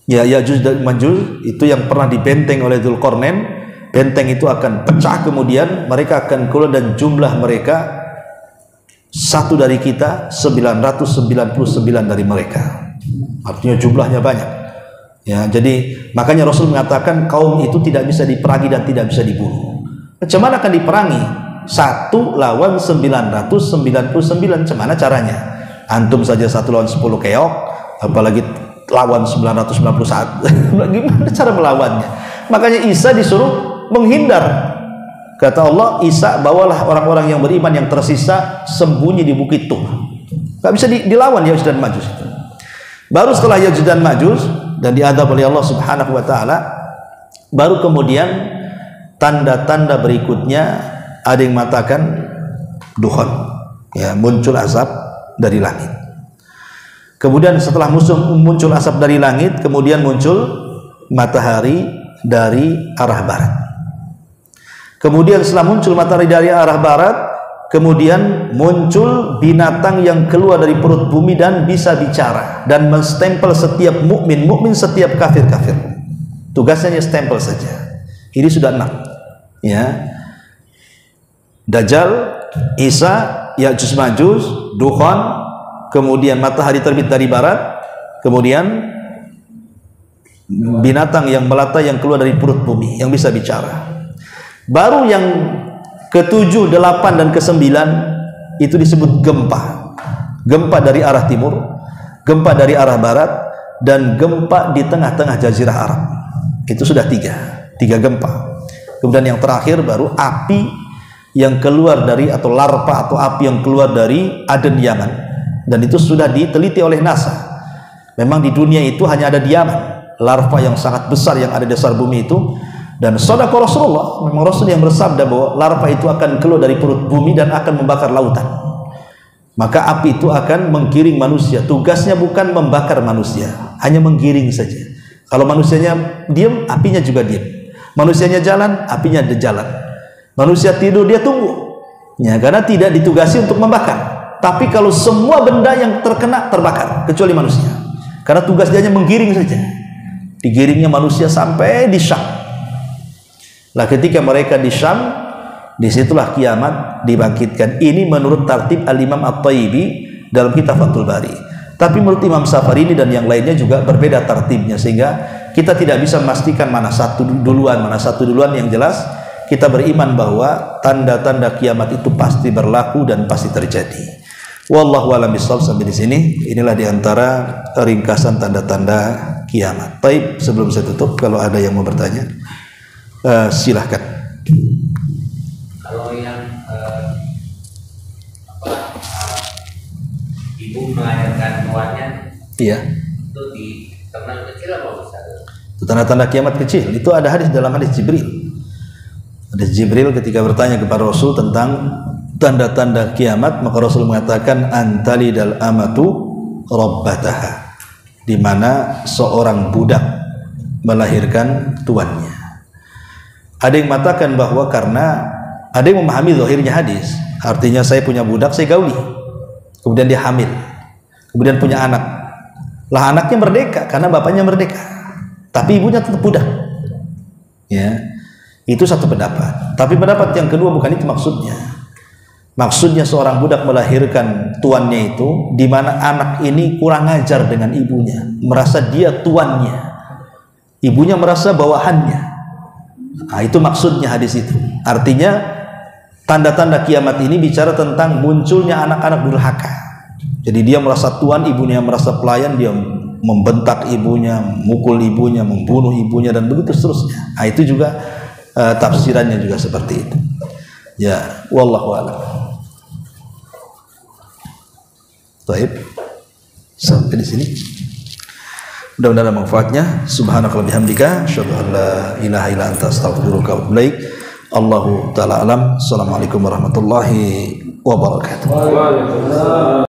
Ya, Ya'juj dan Ma'juj itu yang pernah dibenteng oleh Dzulqarnain. Benteng itu akan pecah, kemudian mereka akan keluar, dan jumlah mereka satu dari kita, 999 dari mereka. Artinya jumlahnya banyak. Ya, jadi makanya Rasul mengatakan kaum itu tidak bisa diperangi dan tidak bisa dibunuh. Macam mana akan diperangi? 1 lawan 999. Macam mana caranya? Antum saja 1 lawan 10 keok, apalagi lawan 991. Gimana cara melawannya? Makanya Isa disuruh menghindar. Kata Allah, Isa, bawalah orang-orang yang beriman yang tersisa sembunyi di bukit Tur. Gak bisa dilawan Ya'juj dan Ma'juj itu. Baru setelah Ya'juj dan Ma'juj dan diadab oleh Allah Subhanahu wa taala, baru kemudian tanda-tanda berikutnya ada yang mengatakan dukhon, ya, muncul asap dari langit. Kemudian setelah muncul asap dari langit, kemudian muncul matahari dari arah barat. Kemudian setelah muncul matahari dari arah barat, kemudian muncul binatang yang keluar dari perut bumi dan bisa bicara dan menstempel setiap mukmin, setiap kafir. Tugasnya stempel saja. Ini sudah 6. Ya. Dajjal, Isa, Ya'juj Ma'juj, dukhon, kemudian matahari terbit dari barat, kemudian binatang yang melata yang keluar dari perut bumi yang bisa bicara. Baru yang ke-7, 8 dan ke-9 itu disebut gempa. Gempa dari arah timur, gempa dari arah barat, dan gempa di tengah-tengah jazirah Arab. Itu sudah tiga gempa. Kemudian yang terakhir baru api yang keluar dari, atau larva atau api yang keluar dari Aden, Yaman. Dan itu sudah diteliti oleh NASA. Memang di dunia itu hanya ada di Yaman larva yang sangat besar yang ada di dasar bumi itu. Dan sadaqah Rasulullah, memang Rasul yang bersabda bahwa larva itu akan keluar dari perut bumi dan akan membakar lautan. Maka api itu akan menggiring manusia. Tugasnya bukan membakar manusia, hanya menggiring saja. Kalau manusianya diam, apinya juga diam. Manusianya jalan, apinya ada jalan. Manusia tidur, dia tunggu. Ya, karena tidak ditugasi untuk membakar. Tapi kalau semua benda yang terkena terbakar, kecuali manusia. Karena tugas dia hanya menggiring saja. Digiringnya manusia sampai di Syam. Lah ketika mereka di Syam, disitulah kiamat dibangkitkan. Ini menurut tartib Al-Imam At-Tayyibi dalam kitab Fathul Bari. Tapi menurut Imam Safarini dan yang lainnya juga berbeda tartibnya, sehingga kita tidak bisa memastikan mana satu duluan. Yang jelas kita beriman bahwa tanda-tanda kiamat itu pasti berlaku dan pasti terjadi. Wallahu a'lam bishawab. Sampai di sini, inilah diantara ringkasan tanda-tanda kiamat. Baik, sebelum saya tutup, kalau ada yang mau bertanya, silahkan. Kalau yang ibu melahirkan tuannya, iya, itu di ternak kecil apa besar? Itu tanda-tanda kiamat kecil. Itu ada hadis dalam hadis Jibril. Hadis Jibril ketika bertanya kepada Rasul tentang tanda-tanda kiamat, maka Rasul mengatakan antalidal amatu rabbataha, di mana seorang budak melahirkan tuannya. Ada yang mengatakan bahwa karena ada yang memahami zahirnya hadis, artinya saya punya budak, saya gauli, kemudian dia hamil, kemudian punya anak. Lah anaknya merdeka karena bapaknya merdeka, tapi ibunya tetap budak. Ya, itu satu pendapat. Tapi pendapat yang kedua bukan itu maksudnya. Maksudnya seorang budak melahirkan tuannya itu di mana anak ini kurang ajar dengan ibunya, merasa dia tuannya, ibunya merasa bawahannya. Nah, itu maksudnya hadis itu. Artinya tanda-tanda kiamat ini bicara tentang munculnya anak-anak durhaka. Jadi dia merasa tuan, ibunya merasa pelayan, dia membentak ibunya, mukul ibunya, membunuh ibunya, dan begitu seterusnya. Nah, itu juga tafsirannya juga seperti itu. Ya, wallahu a'lam. Baik, sampai di sini. Mudah-mudahan ada manfaatnya. Subhanakallahumma bihamdika, asyhadu an la ilaha illa anta, astaghfiruka wa atubu ilaik. Allahu ta'ala alam. Assalamualaikum warahmatullahi wabarakatuh.